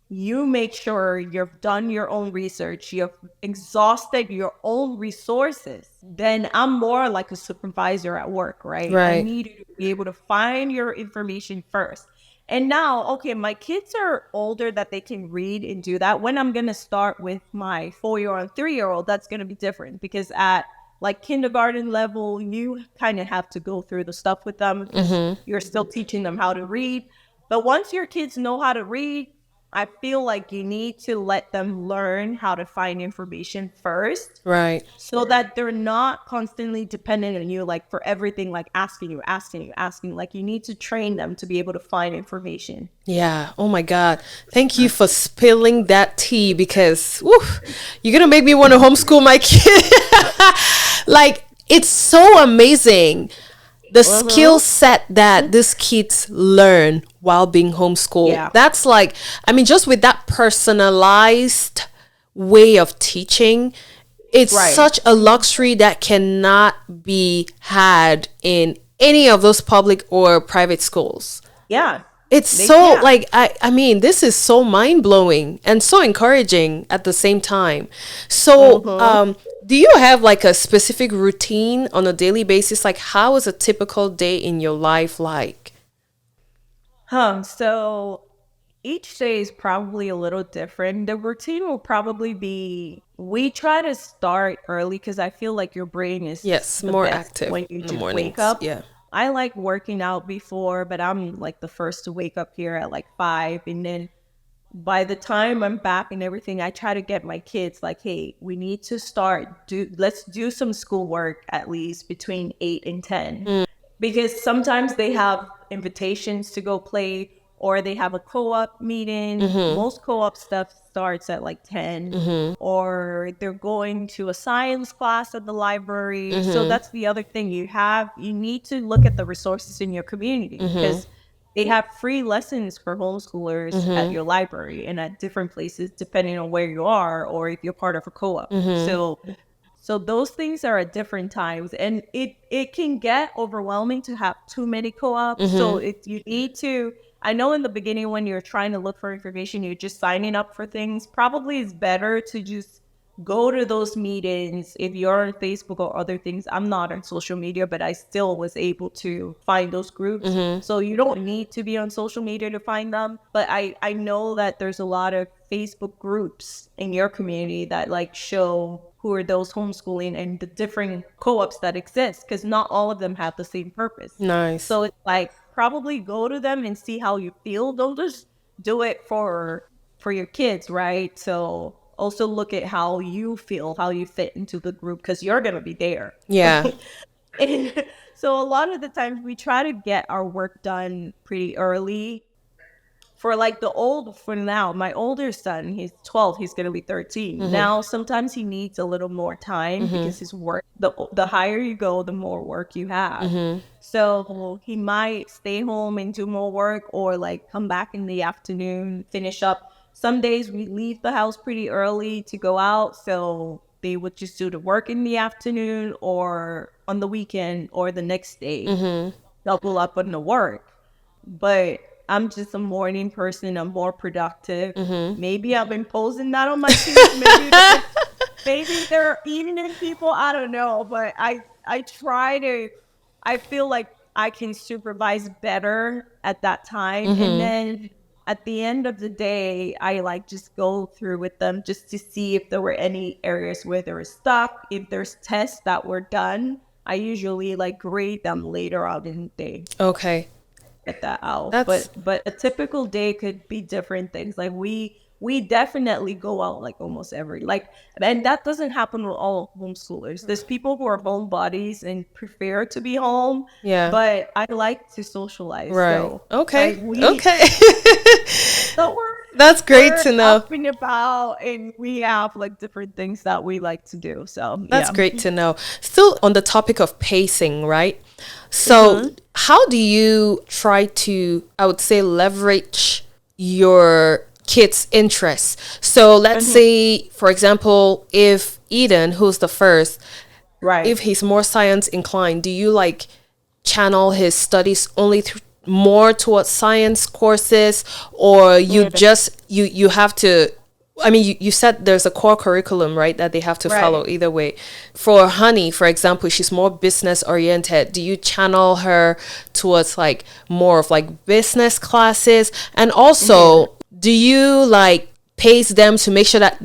you make sure you've done your own research, you've exhausted your own resources. Then I'm more like a supervisor at work, right? I need you to be able to find your information first. And now, okay, my kids are older that they can read and do that. When I'm going to start with my 4-year-old and 3-year-old, that's going to be different because at like kindergarten level, you kind of have to go through the stuff with them because you're still teaching them how to read. But once your kids know how to read, I feel like you need to let them learn how to find information first, Right. so that they're not constantly dependent on you, like for everything, like asking. Like you need to train them to be able to find information. Yeah. Oh my God. Thank you for spilling that tea because woo, you're going to make me want to homeschool my kid. Like, it's so amazing the skill set that these kids learn while being homeschooled. Yeah. That's like, I mean, just with that personalized way of teaching, it's Right. such a luxury that cannot be had in any of those public or private schools. Yeah. It's They so can. like I mean this is so mind blowing and so encouraging at the same time. So do you have like a specific routine on a daily basis? Like how is a typical day in your life like? So each day is probably a little different. The routine will probably be, we try to start early because I feel like your brain is Yes, the more best active when you in the just wake mornings. up. Yeah. I like working out before, but I'm like the first to wake up here at like 5. And then by the time I'm back and everything, I try to get my kids like, hey, we need to let's do some schoolwork at least between 8 and 10. Because sometimes they have invitations to go play, or they have a co-op meeting. Most co-op stuff starts at like 10, or they're going to a science class at the library. So that's the other thing. You need to look at the resources in your community, because they have free lessons for homeschoolers at your library and at different places, depending on where you are or if you're part of a co-op. So those things are at different times, and it can get overwhelming to have too many co-ops. So you need to, I know in the beginning when you're trying to look for information, you're just signing up for things. Probably it's better to just go to those meetings. If you're on Facebook or other things, I'm not on social media, but I still was able to find those groups. So you don't need to be on social media to find them. But I know that there's a lot of Facebook groups in your community that like show who are those homeschooling and the different co-ops that exist, because not all of them have the same purpose. Nice. So it's like, probably go to them and see how you feel. Don't just do it for your kids, right? So also look at how you feel, how you fit into the group, because you're gonna be there. Yeah. And so a lot of the times we try to get our work done pretty early. For now, my older son, he's 12, he's going to be 13. Now, sometimes he needs a little more time because his work, the higher you go, the more work you have. So he might stay home and do more work, or like come back in the afternoon, finish up. Some days we leave the house pretty early to go out. So they would just do the work in the afternoon or on the weekend or the next day, double up on the work. But I'm just a morning person. I'm more productive. Maybe I've been posing that on my kids. Maybe they're evening people. I don't know. But I try to. I feel like I can supervise better at that time. And then at the end of the day, I like just go through with them just to see if there were any areas where they were stuck. If there's tests that were done, I usually like grade them later on in the day. Okay. Get that out. That's But a typical day could be different things. Like we definitely go out like almost every, like, and that doesn't happen with all homeschoolers. There's people who are homebodies and prefer to be home. yeah. But I like to socialize. Right. So Okay. like Okay. so That's great we're to know. up and about, and we have like different things that we like to do. So That's yeah. great to know. Still on the topic of pacing, right? So, how do you try to, I would say, leverage your kids' interests? So, let's say, for example, if Eden, who's the first, Right. if he's more science inclined, do you like channel his studies only more towards science courses, or you just you have to, I mean, you said there's a core curriculum, right, that they have to follow either way. For Honey, for example, she's more business oriented. Do you channel her towards like more of like business classes? And also, do you like pace them to make sure that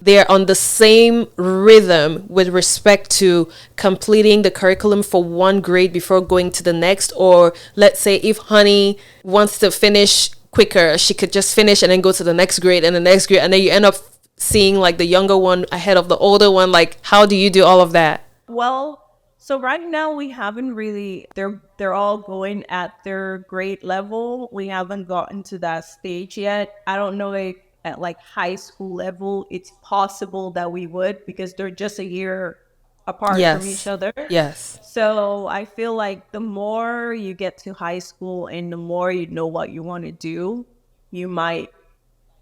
they're on the same rhythm with respect to completing the curriculum for one grade before going to the next? Or let's say if Honey wants to finish quicker. She could just finish and then go to the next grade and the next grade, and then you end up seeing like the younger one ahead of the older one. Like, how do you do all of that? Well, so right now we haven't really they're all going at their grade level. We haven't gotten to that stage yet. I don't know if at like high school level it's possible that we would, because they're just a year apart from each Yes. other. Yes. So I feel like the more you get to high school and the more you know what you want to do, you might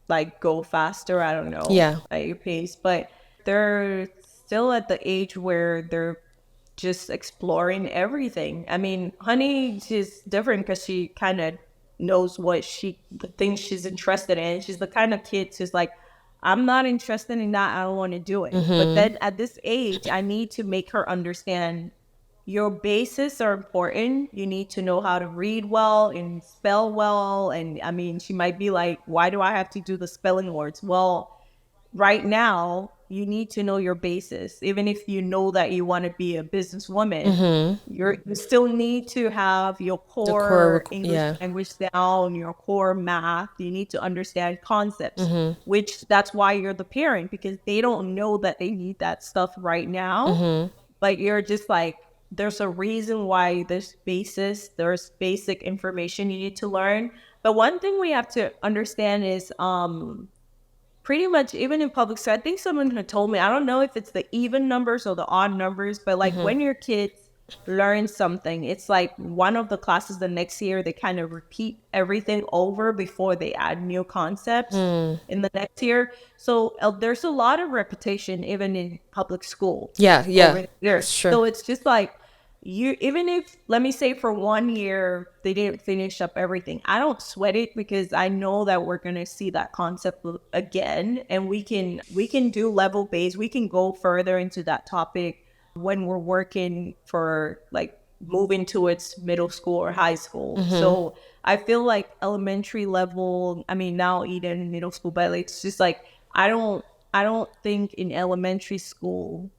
like go faster. I don't know Yeah. at your pace, but they're still at the age where they're just exploring everything. I mean, Honey is different because she kind of knows the things she's interested in. She's the kind of kid who's like, I'm not interested in that. I don't want to do it. But then at this age, I need to make her understand your bases are important. You need to know how to read well and spell well. And I mean, she might be like, why do I have to do the spelling words? Well, right now, you need to know your basis. Even if you know that you want to be a businesswoman, you still need to have your The core, core English yeah. language down, your core math. You need to understand concepts, which that's why you're the parent, because they don't know that they need that stuff right now. But you're just like, there's a reason why there's basic information you need to learn. But one thing we have to understand is pretty much even in public school, I think someone had told me, I don't know if it's the even numbers or the odd numbers, but like when your kids learn something, it's like one of the classes the next year, they kind of repeat everything over before they add new concepts in the next year. So there's a lot of repetition even in public school Yeah, yeah. over there. It's true. So it's just like, you, even if, let me say for 1 year they didn't finish up everything, I don't sweat it, because I know that we're going to see that concept again, and we can do level based, we can go further into that topic when we're working for like moving towards middle school or high school. So I feel like elementary level, I mean now even middle school, but like, it's just like, I don't think in elementary school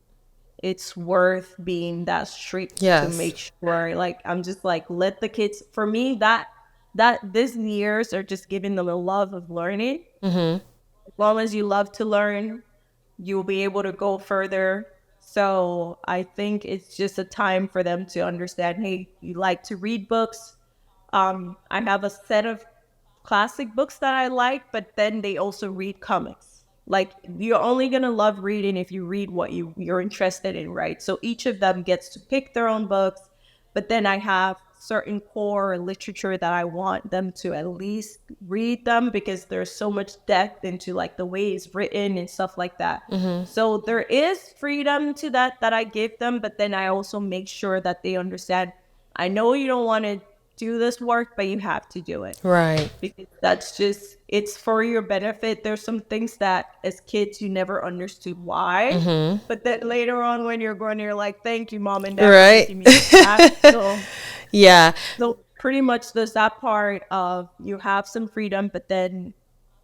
it's worth being that strict to Yes. make sure, like, I'm just like, let the kids, for me, that these years are just giving them a love of learning. As long as you love to learn, you'll be able to go further. So I think it's just a time for them to understand, hey, you like to read books. I have a set of classic books that I like, but then they also read comics. Like, you're only gonna love reading if you read what you're interested in, right? So each of them gets to pick their own books, but then I have certain core literature that I want them to at least read them, because there's so much depth into like the way it's written and stuff like that. So there is freedom to that I give them, but then I also make sure that they understand, I know you don't want to do this work, but you have to do it, Right. because that's just, it's for your benefit. There's some things that as kids you never understood why, but then later on when you're growing, you're like, thank you mom and dad for Right. making me do that. So Yeah. pretty much there's that part of, you have some freedom, but then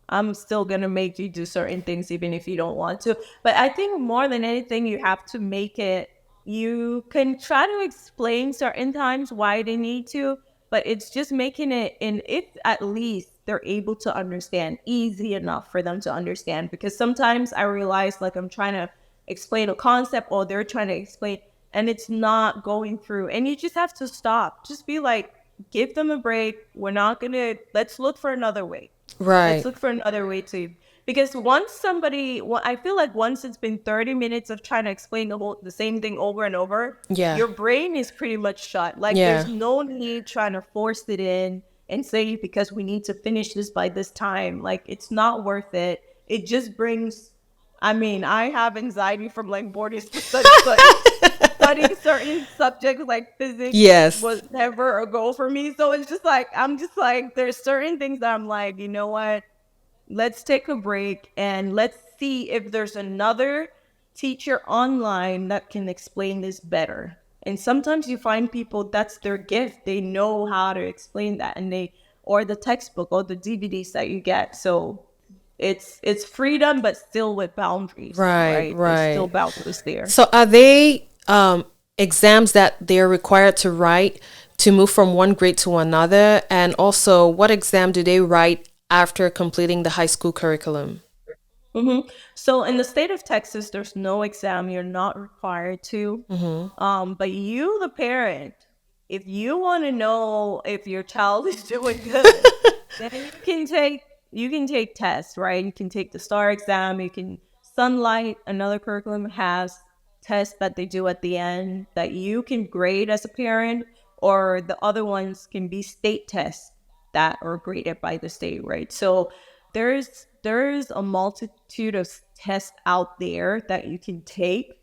I'm still gonna make you do certain things even if you don't want to. But I think more than anything, you have to make it, you can try to explain certain times why they need to, but it's just making it, and if at least they're able to understand, easy enough for them to understand. Because sometimes I realize, like, I'm trying to explain a concept or they're trying to explain, and it's not going through, and you just have to stop, just be like, give them a break. We're not gonna, let's look for another way. Let's Right. look for another way to, because I feel like once it's been 30 minutes of trying to explain the same thing over and over, Yeah. your brain is pretty much shut. Like, Yeah. there's no need trying to force it in and say, because we need to finish this by this time. Like, it's not worth it. It just brings, I mean, I have anxiety from like boarding studying certain subjects like physics Yes. was never a goal for me. So it's just like, I'm just like, there's certain things that I'm like, you know what? Let's take a break and let's see if there's another teacher online that can explain this better. And sometimes you find people, that's their gift. They know how to explain that, and or the textbook or the DVDs that you get. So it's freedom, but still with boundaries, Right. right? There's still Right. boundaries there. So are they exams that they're required to write to move from one grade to another? And also, what exam do they write after completing the high school curriculum? hmm So in the state of Texas, there's no exam. You're not required to. But you, the parent, if you want to know if your child is doing good, then you can take tests, right? You can take the STAR exam. You can Sunlight. Another curriculum has tests that they do at the end that you can grade as a parent, or the other ones can be state tests that are graded by the state, right? So there's a multitude of tests out there that you can take,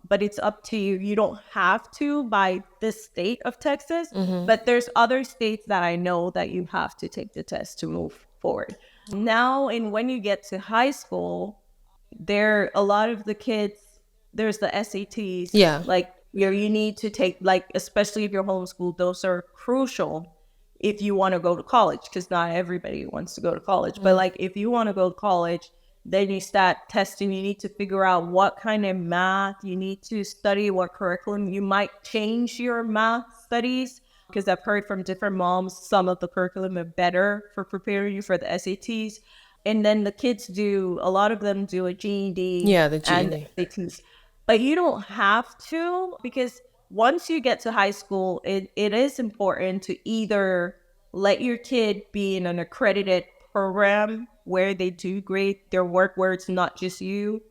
but it's up to you. You don't have to by this state of Texas, but there's other states that I know that you have to take the test to move forward. Now, and when you get to high school, there a lot of the kids, there's the SATs, Yeah. like where you need to take, like, especially if you're homeschooled, those are crucial if you want to go to college, because not everybody wants to go to college. But like if you want to go to college, then you start testing. You need to figure out what kind of math you need to study, what curriculum. You might change your math studies, because I've heard from different moms some of the curriculum are better for preparing you for the SATs. And then the kids do, a lot of them do a GED Yeah, the and GED. SATs. But you don't have to, because once you get to high school, it is important to either let your kid be in an accredited program where they do grade their work, where it's not just you,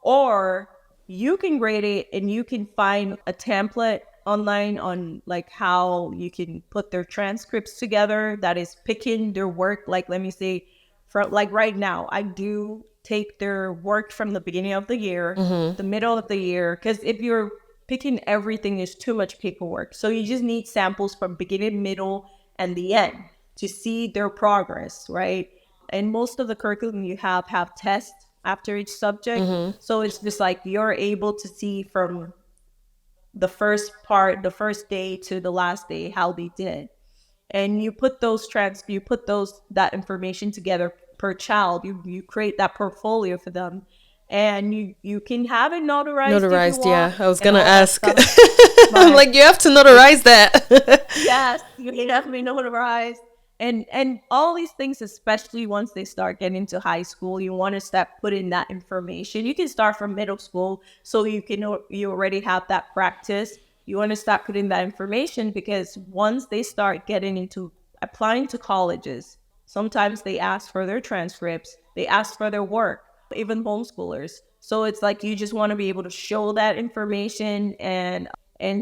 or you can grade it and you can find a template online on like how you can put their transcripts together that is picking their work. Like, let me say, from like right now, I do take their work from the beginning of the year, the middle of the year, because if you're picking everything, is too much paperwork. So you just need samples from beginning, middle, and the end to see their progress, right? And most of the curriculum you have tests after each subject. So it's just like you're able to see from the first part, the first day to the last day, how they did. And you put that information together per child. You create that portfolio for them, and you can have it notarized if you Notarized, want yeah. I was and gonna all that ask. stuff. I'm But like, you have to it, notarize that. yes, you need to have to be notarized. And all these things, especially once they start getting into high school, you want to start putting that information. You can start from middle school, so you already have that practice. You want to start putting that information, because once they start getting into applying to colleges, sometimes they ask for their transcripts, they ask for their work, even homeschoolers. So it's like you just want to be able to show that information and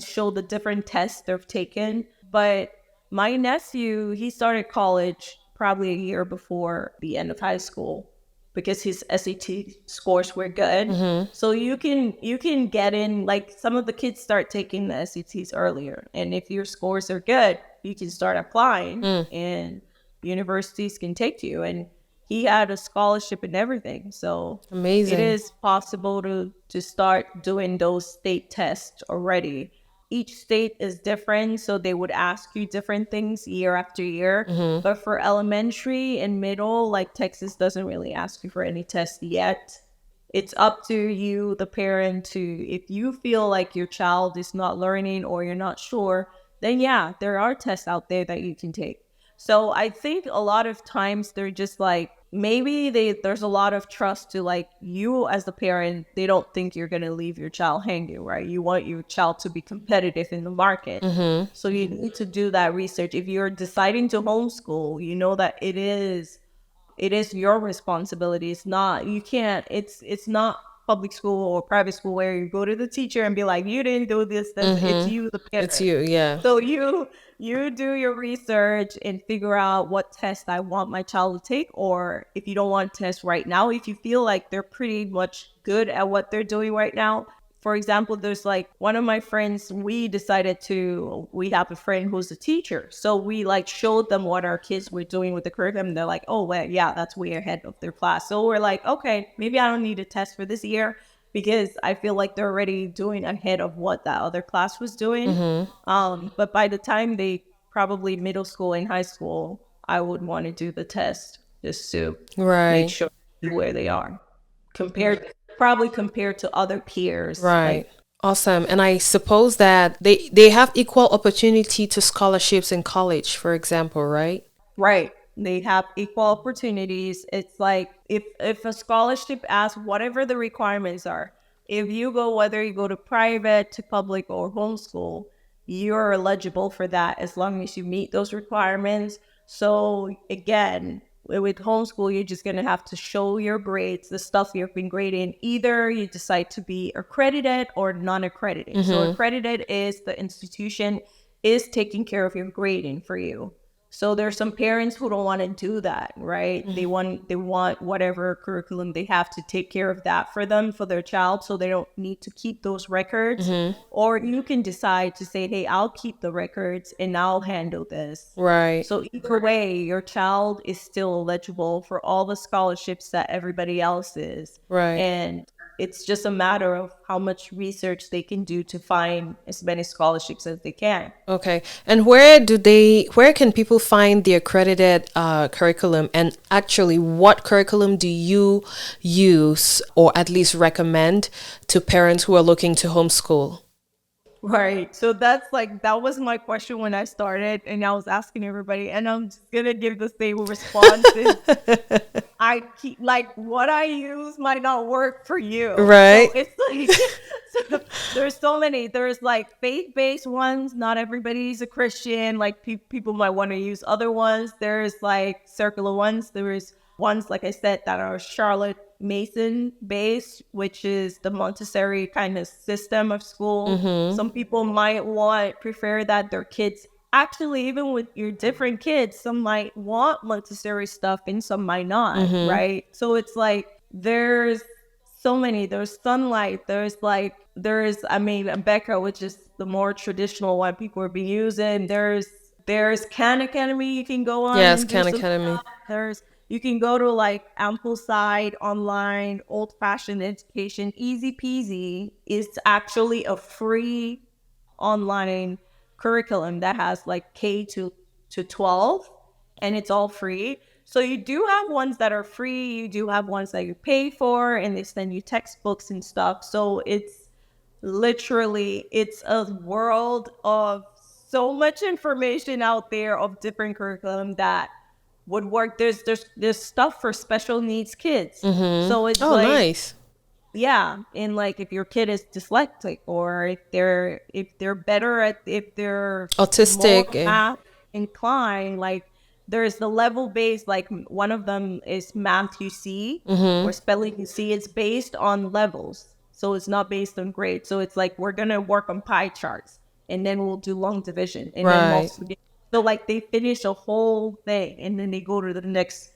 show the different tests they've taken. But my nephew, he started college probably a year before the end of high school, because his SAT scores were good. So you can get in, like some of the kids start taking the SATs earlier. And if your scores are good, you can start applying and universities can take you. And he had a scholarship and everything. So it Amazing. is possible to start doing those state tests already. Each state is different, so they would ask you different things year after year. But for elementary and middle, like Texas doesn't really ask you for any tests yet. It's up to you, the parent, to, if you feel like your child is not learning or you're not sure, then yeah, there are tests out there that you can take. So I think a lot of times they're just like, maybe there's a lot of trust to, like, you as the parent, they don't think you're going to leave your child hanging, right? You want your child to be competitive in the market. So you need to do that research. If you're deciding to homeschool, you know that it is your responsibility. It's not, you can't, it's not public school or private school where you go to the teacher and be like, you didn't do this. It's you, the It's parent. you, yeah. So you do your research and figure out what test I want my child to take, or if you don't want tests right now, if you feel like they're pretty much good at what they're doing right now. For example, there's like one of my friends, we have a friend who's a teacher. So we like showed them what our kids were doing with the curriculum. They're like, oh, well, yeah, that's way ahead of their class. So we're like, okay, maybe I don't need a test for this year, because I feel like they're already doing ahead of what that other class was doing. But by the time they probably middle school and high school, I would want to do the test just to make Right. sure where they are compared, probably compared to other peers. Right. Like Awesome. And I suppose that they have equal opportunity to scholarships in college, for example, right? Right. They have equal opportunities. It's like if a scholarship asks whatever the requirements are, if you go, whether you go to private, to public, or homeschool, you're eligible for that as long as you meet those requirements. So again, with homeschool, you're just gonna have to show your grades, the stuff you've been grading. Either you decide to be accredited or non-accredited. So Mm-hmm. accredited is the institution is taking care of your grading for you. So there's some parents who don't want to do that, right? They want whatever curriculum they have to take care of that for them, for their child, so they don't need to keep those records. Mm-hmm. Or you can decide to say, hey, I'll keep the records and I'll handle this. Right. So either way, your child is still eligible for all the scholarships that everybody else is. Right. And it's just a matter of how much research they can do to find as many scholarships as they can. Okay. And where can people find the accredited curriculum? And actually, what curriculum do you use or at least recommend to parents who are looking to homeschool? Right. So that's like, that was my question when I started, and I was asking everybody, and I'm just gonna give the same response. I keep like what I use might not work for you. Right. So it's like so there's so many. There's like faith-based ones. Not everybody's a Christian. Like people might want to use other ones. There's like circular ones. There's ones, like I said, that are Charlotte Mason based, which is the Montessori kind of system of school. Mm-hmm. Some people might prefer that their kids, actually, even with your different kids, some might want Montessori stuff and some might not, Mm-hmm. right? So it's like there's so many. There's Sunlight. I mean, Becca, which is the more traditional one people are being using. There's Khan Academy you can go on Yes, and do Khan some Academy. stuff. You can go to like Ampleside online, old fashioned education, easy peasy. It's actually a free online curriculum that has like K to 12, and it's all free. So you do have ones that are free, you do have ones that you pay for, and they send you textbooks and stuff. So it's a world of so much information out there of different curriculum that would work. There's stuff for special needs kids. Mm-hmm. So it's Oh, like, nice. yeah, and like if your kid is dyslexic, or if they're better at, if they're more Autistic. math inclined, like there's the level based, like one of them is math UC or Mm-hmm. spelling UC. It's based on levels, so it's not based on grade. So it's like we're gonna work on pie charts, and then we'll do long division, and then Right. multiplication. So like they finish a whole thing, and then they go to the next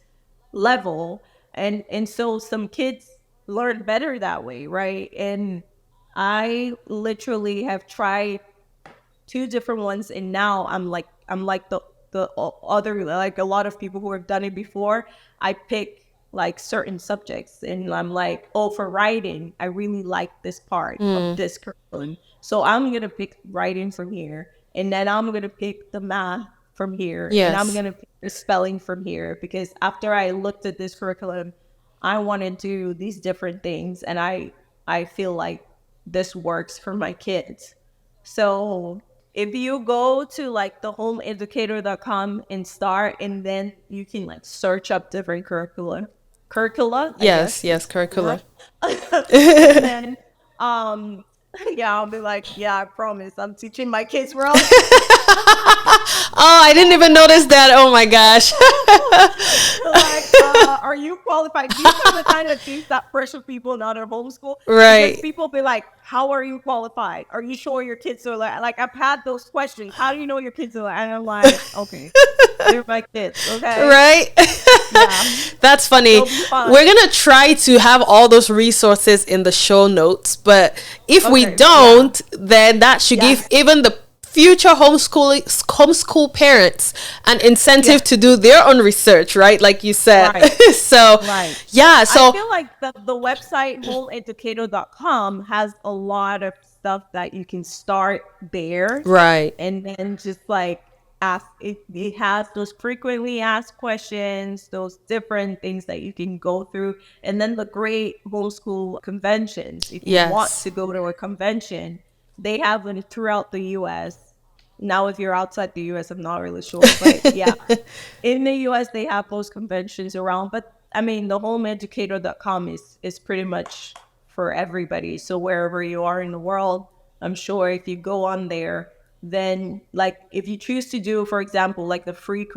level. And so some kids learn better that way, right? And I literally have tried two different ones, and now I'm like the other, like a lot of people who have done it before. I pick like certain subjects, and I'm like, oh, for writing I really like this part of Mm. this curriculum, so I'm gonna pick writing from here, and then I'm gonna pick the math from here, and I'm Yes. gonna pick the spelling from here, because after I looked at this curriculum, I want to do these different things, and I feel like this works for my kids. So if you go to like the homeeducator.com and start, and then you can like search up different curricula, I Yes. guess. Yes. Curricula. And then yeah, I'll be like, yeah, I promise I'm teaching my kids wrong. Oh, I didn't even notice that. Oh my gosh. Like, are you qualified? These are the kind of things that pressure people not to homeschool, because Right. people be like, how are you qualified? Are you sure your kids are like I've had those questions. How do you know your kids are like? And I'm like, okay, they're my kids, okay? Right? Yeah, That's funny. they'll be fine. We're going to try to have all those resources in the show notes, but if we Okay, yeah, don't, then that should give yes, even the future homeschool parents an yeah, incentive to do their own research, right? Like you said. right. So, Right. yeah, I so feel like the website homeeducator.com has a lot of stuff that you can start there, right. and then just like it has those frequently asked questions, those different things that you can go through, and then the great homeschool conventions. If you want Yes. to go to a convention, they have them throughout the US. Now if you're outside the US, I'm not really sure, but yeah, in the US they have those conventions around. But I mean, the homeeducator.com is pretty much for everybody. So wherever you are in the world, I'm sure if you go on there, then like if you choose to do, for example, like the free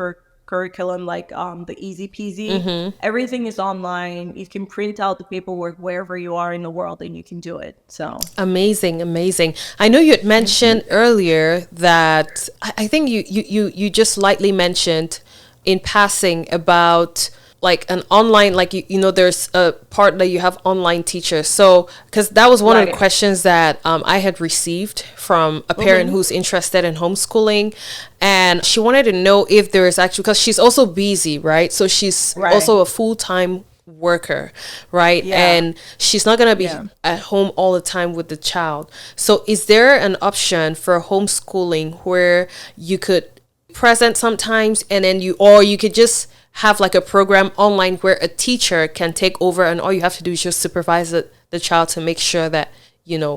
curriculum, like the easy peasy, everything is online. You can print out the paperwork wherever you are in the world and you can do it. So Amazing, amazing. I know you had mentioned earlier that I think you just lightly mentioned in passing about like an online, like you know there's a part that you have online teachers. So because that was one of the right. questions that I had received from a parent who's interested in homeschooling, and she wanted to know if there is actually, because she's also busy, right? So she's Right. also a full-time worker, right? Yeah. And she's not going to be Yeah. at home all the time with the child. So is there an option for homeschooling where you could present sometimes and then you could just have like a program online where a teacher can take over and all you have to do is just supervise the child to make sure that,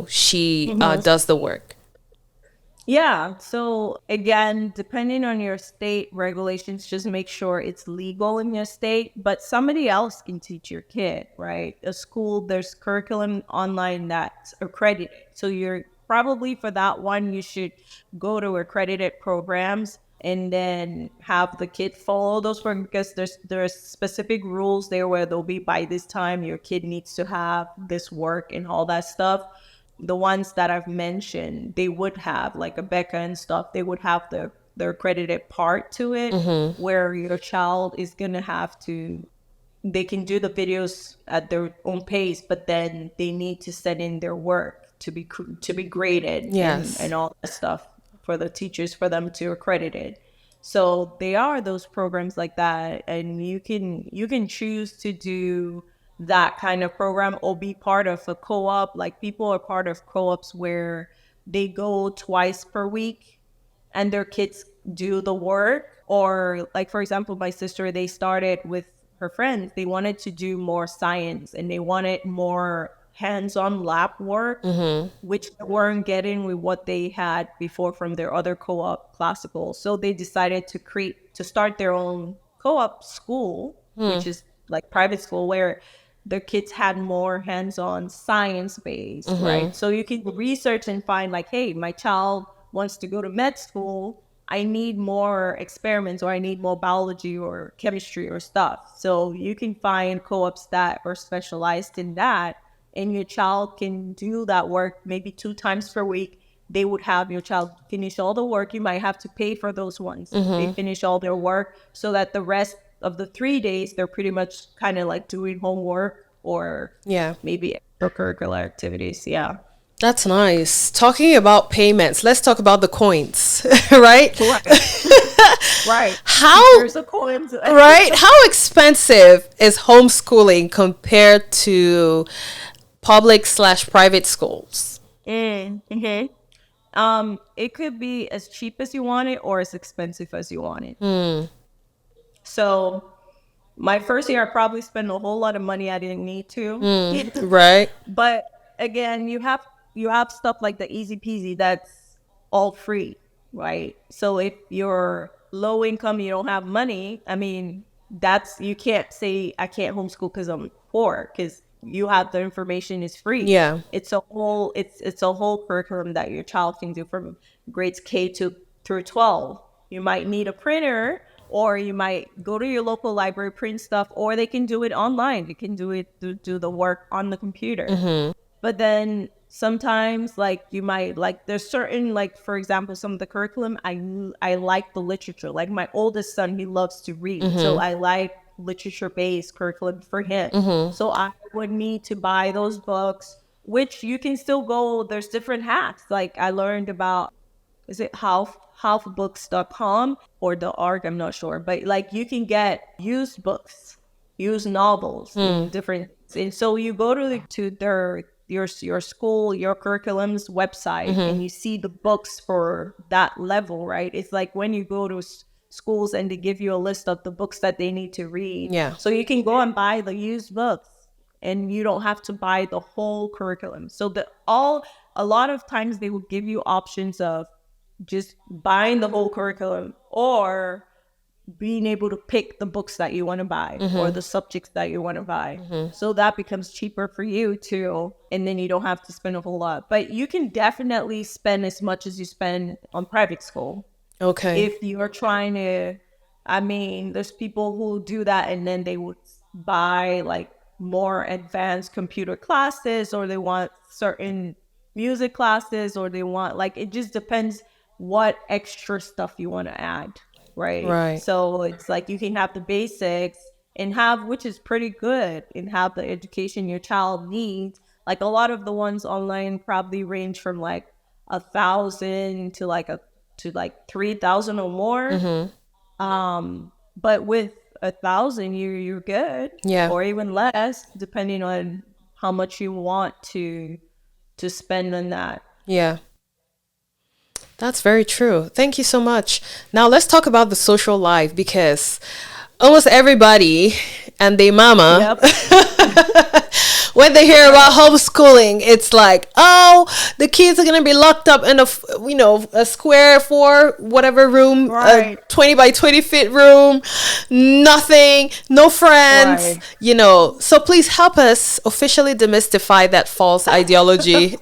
she does the work? Yeah. So again, depending on your state regulations, just make sure it's legal in your state, but somebody else can teach your kid, right? A school, there's curriculum online that's accredited. So you're probably for that one, you should go to accredited programs and then have the kid follow those programs, because there's specific rules there where they'll be by this time your kid needs to have this work and all that stuff. The ones that I've mentioned, they would have like a Becca and stuff. They would have their accredited part to it, where your child is gonna have to. They can do the videos at their own pace, but then they need to send in their work to be graded and Yes. all that stuff for the teachers for them to accredit it. So they are those programs like that, and you can choose to do that kind of program or be part of a co-op. Like people are part of co-ops where they go twice per week and their kids do the work. Or like for example, my sister, they started with her friends, they wanted to do more science and they wanted more hands-on lab work, which they weren't getting with what they had before from their other co-op classical. So they decided to start their own co-op school, which is like private school, where the kids had more hands-on science based, right? So you can research and find like, hey, my child wants to go to med school. I need more experiments, or I need more biology or chemistry or stuff. So you can find co-ops that are specialized in that, and your child can do that work maybe 2 times per week. They would have your child finish all the work. You might have to pay for those ones. They finish all their work so that the rest of the 3 days, they're pretty much kind of like doing homework or Yeah. maybe extracurricular activities. Yeah. That's nice. Talking about payments, let's talk about the coins, right? Right. Right. How There's a coin. right? How expensive is homeschooling compared to public/private schools? Mm-hmm. It could be as cheap as you want it or as expensive as you want it. So my first year, I probably spent a whole lot of money I didn't need to. Right? But again, you have stuff like the easy peasy that's all free, right? So if you're low income, you don't have money. I mean, that's you can't say I can't homeschool because I'm poor, because you have the information is free. Yeah. It's a whole curriculum that your child can do from grades K to through 12. You might need a printer, or you might go to your local library, print stuff, or they can do it online. They can do the work on the computer. But then sometimes like you might like there's certain, like for example, some of the curriculum, I like the literature. Like my oldest son, he loves to read, so I like literature based curriculum for him. So I would need to buy those books, which you can still go, there's different hacks. Like I learned about, is it halfbooks.com or the arc, I'm not sure, but like you can get used books, used novels in different, and so you go to their your school, your curriculum's website, and you see the books for that level, right? It's like when you go to schools and they give you a list of the books that they need to read. Yeah. So you can go and buy the used books and you don't have to buy the whole curriculum. So a lot of times they will give you options of just buying the whole curriculum or being able to pick the books that you want to buy or the subjects that you want to buy. So that becomes cheaper for you too. And then you don't have to spend a whole lot. But you can definitely spend as much as you spend on private school. Okay. If you're trying to, I mean, there's people who do that and then they would buy like more advanced computer classes, or they want certain music classes, or they want, like, it just depends what extra stuff you want to add, right? Right. So it's like you can have the basics and have, which is pretty good, and have the education your child needs. Like a lot of the ones online probably range from like 1,000 to like 3,000 or more. But with 1,000, you're good, Yeah. or even less, depending on how much you want to spend on that. Yeah. That's very true. Thank you so much. Now let's talk about the social life, because almost everybody and their mama, Yep. when they hear about homeschooling, it's like, oh, the kids are gonna be locked up in a square for whatever room, a Right. 20 by 20 feet room, nothing, no friends, Right. So please help us officially demystify that false ideology.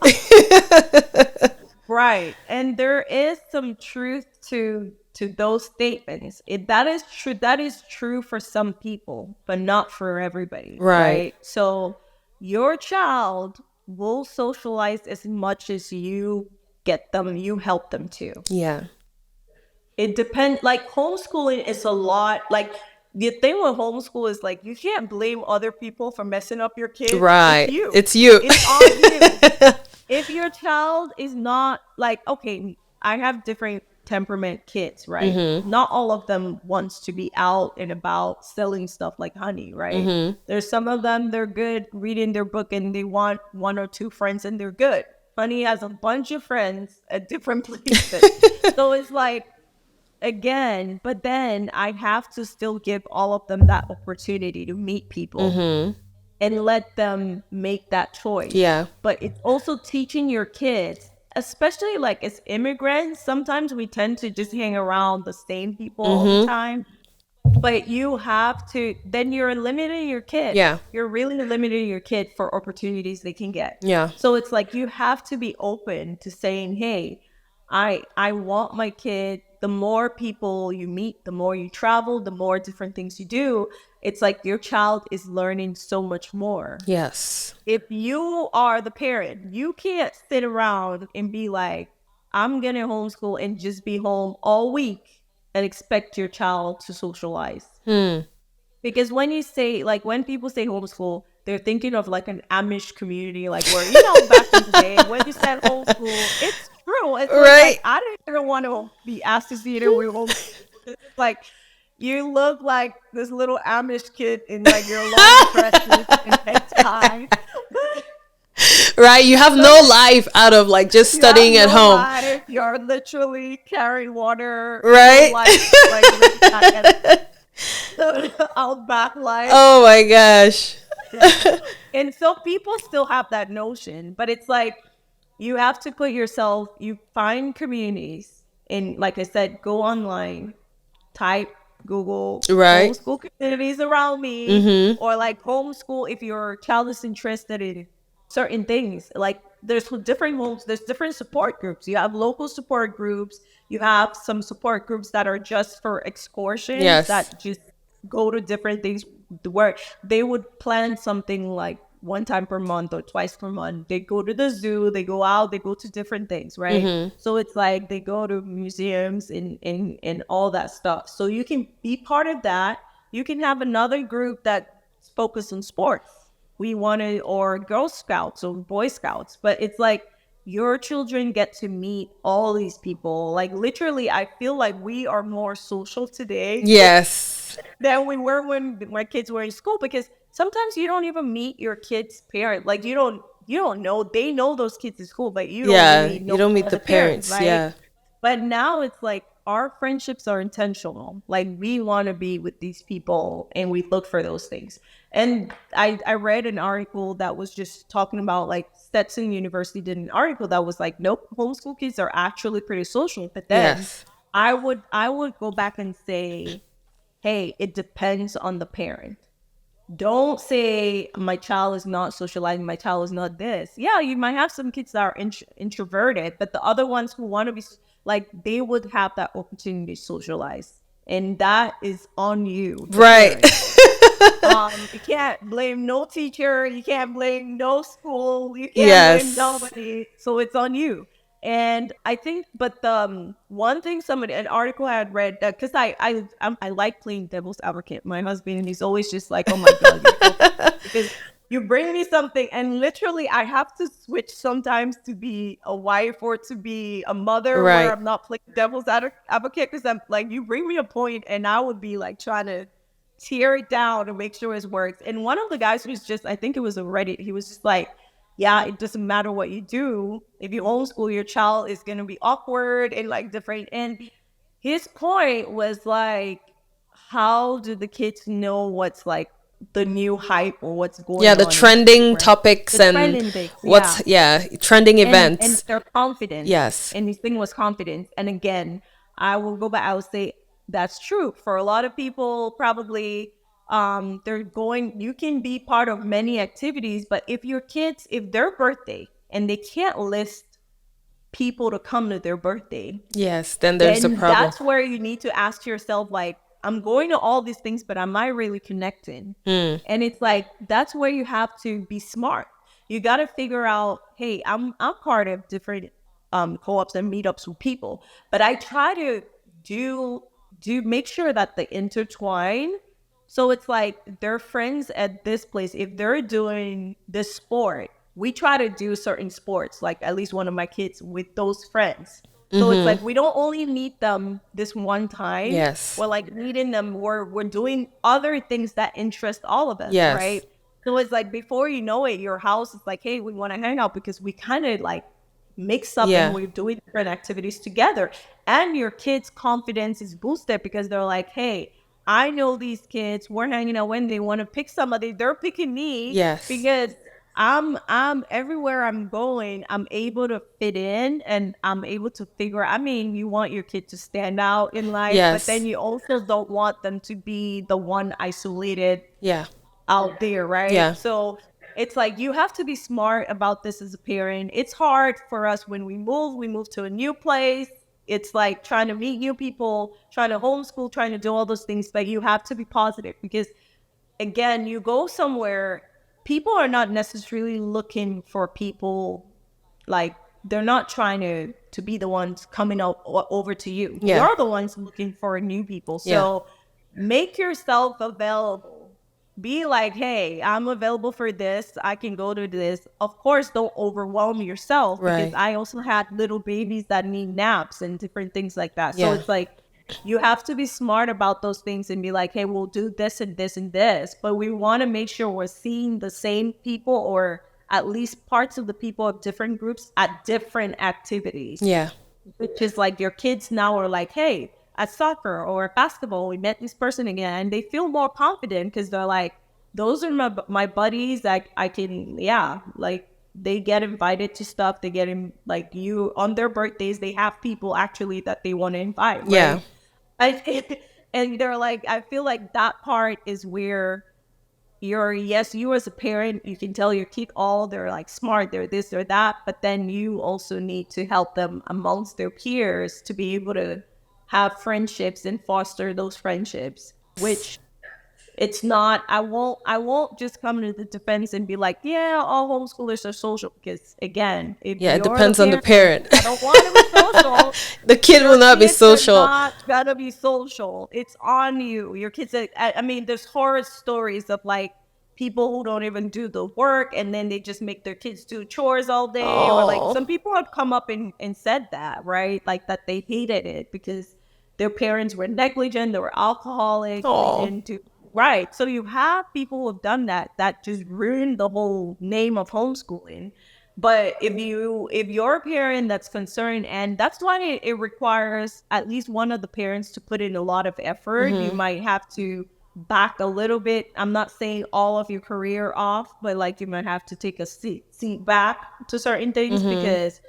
Right. And there is some truth to those statements. That is true. That is true for some people, but not for everybody, Right. right? So your child will socialize as much as you help them to. Yeah. It depends. Like homeschooling is a lot. Like the thing with homeschool is like you can't blame other people for messing up your kids. It's Right. you. It's you. It's on you. If your child is not like, okay, I have different temperament kids, right? Not all of them wants to be out and about selling stuff like honey, right? There's some of them, they're good reading their book and they want one or two friends and they're good. Honey has a bunch of friends at different places. So it's like, again, but then I have to still give all of them that opportunity to meet people and let them make that choice. Yeah. But it's also teaching your kids, especially like as immigrants, sometimes we tend to just hang around the same people all the time. But you have to, then you're limiting your kid. Yeah. You're really limiting your kid for opportunities they can get. Yeah. So it's like you have to be open to saying, hey, I want my kid, the more people you meet, the more you travel, the more different things you do, it's like your child is learning so much more. Yes. If you are the parent, you can't sit around and be like, I'm going to homeschool and just be home all week and expect your child to socialize. Because when people say homeschool, they're thinking of like an Amish community, like where, back in the day, when you said homeschool, it's true. It's Right. like, I didn't even want to be associated with homeschool. It's like, you look like this little Amish kid in like your long dresses and necktie. Right. You have no life out of like just You have studying at no home. life. You're literally carrying water. Right. No life, like out back life. Oh my gosh. And so people still have that notion, but it's like you have to you find communities, and like I said, go online, type, Google Right. homeschool communities around me, or like homeschool if your child is interested in certain things. Like there's different support groups. You have local support groups. You have some support groups that are just for excursions, Yes. that just go to different things, where they would plan something like one time per month or twice per month. They go to the zoo, they go out, they go to different things, right? So it's like they go to museums and all that stuff. So you can be part of that. You can have another group that's focused on sports. Or Girl Scouts or Boy Scouts. But it's like your children get to meet all these people. Like literally, I feel like we are more social today Yes. than we were when my kids were in school, because sometimes you don't even meet your kid's parent. Like you don't you don't know. They know those kids in school, but you don't Yeah, really you know don't meet the the parents, parents. right? Yeah. But now it's like our friendships are intentional. Like we want to be with these people and we look for those things. And I read an article that was just talking about like Stetson University did an article that was like, nope, homeschool kids are actually pretty social. But then Yes. I would go back and say, hey, it depends on the parent. Don't say my child is not socializing, my child is not this. Yeah, you might have some kids that are introverted, but the other ones who want to be like, they would have that opportunity to socialize, and that is on you, the Right. parent. You can't blame no teacher, you can't blame no school, you can't blame Yes. nobody. So it's on you. And I think, but the one thing somebody, an article I had read, because I like playing devil's advocate. My husband, and he's always just like, "Oh my god, you're so funny," because you bring me something, and literally I have to switch sometimes to be a wife or to be a mother, where Right. I'm not playing devil's advocate, because I'm like, you bring me a point, and I would be like trying to tear it down and make sure it works. And one of the guys was just, I think it was a Reddit, he was just like, yeah, it doesn't matter what you do. If you homeschool, your child is going to be awkward and like different. And his point was like, how do the kids know what's like the new hype or what's Yeah, going the on in trending school, right? topics The and trending things, what's, yeah. yeah, trending And events. their confidence, Yes. and his thing was confidence. And again, I will go back, I will say that's true for a lot of people. Probably they're going, you can be part of many activities, but if your kids, if their birthday and they can't list people to come to their birthday, Yes, then there's a then problem. that's where you need to ask yourself, like, I'm going to all these things, but am I really connecting? Mm. And it's like, that's where you have to be smart. You got to figure out, hey, I'm part of different co-ops and meetups with people, but I try to do make sure that they intertwine. So it's like they're friends at this place. If they're doing this sport, we try to do certain sports, like at least one of my kids with those friends. So it's like we don't only meet them this one time. Yes. We're like meeting them. We're doing other things that interest all of us, Yes. right? So it's like before you know it, your house is like, hey, we want to hang out because we kind of like mix up and Yeah. we're doing different activities together. And your kids' confidence is boosted because they're like, hey, I know these kids. We're hanging out when they want to pick somebody. They're picking me Yes. because I'm everywhere I'm going, I'm able to fit in and I'm able to figure. I mean, you want your kid to stand out in life, but then Yes. you also don't want them to be the one isolated Yeah. out there, right? Yeah. So it's like you have to be smart about this as a parent. It's hard for us when we move to a new place. It's like trying to meet new people, trying to homeschool, trying to do all those things, but you have to be positive because again, you go somewhere, people are not necessarily looking for people, like they're not trying to be the ones coming out over to you. Yeah. You're the ones looking for new people. Yeah. So make yourself available. Be like, hey, I'm available for this. I can go to this. Of course, don't overwhelm yourself because Right. I also had little babies that need naps and different things like that. So Yeah. it's like you have to be smart about those things and be like, hey, we'll do this and this and this. But we want to make sure we're seeing the same people or at least parts of the people of different groups at different activities, Yeah. which is like your kids now are like, hey, at soccer or at basketball, we met this person again. And they feel more confident because they're like, those are my buddies. I can, yeah, like they get invited to stuff. They get in, like you on their birthdays, they have people actually that they want to invite, Yeah. right? And they're like, I feel like that part is where yes, you as a parent, you can tell your kid all they're like smart, they're this or that, but then you also need to help them amongst their peers to be able to have friendships and foster those friendships, which it's not, I won't just come to the defense and be like, yeah, all homeschoolers are social, because again, if Yeah. It you're the depends on the parent parent. I don't want to be social, The kid will your not be kids are social. not gonna be social. It's on you. Your kids are, I mean, there's horror stories of like people who don't even do the work and then they just make their kids do chores all day. Or like Oh. some people have come up and said that, right? Like that they hated it because their parents were negligent, they were alcoholic, they Oh. didn't do Right. So you have people who have done that, that just ruined the whole name of homeschooling. But if you're a parent that's concerned, and that's why it requires at least one of the parents to put in a lot of effort, you might have to back a little bit. I'm not saying all of your career off, but like you might have to take a seat back to certain things, because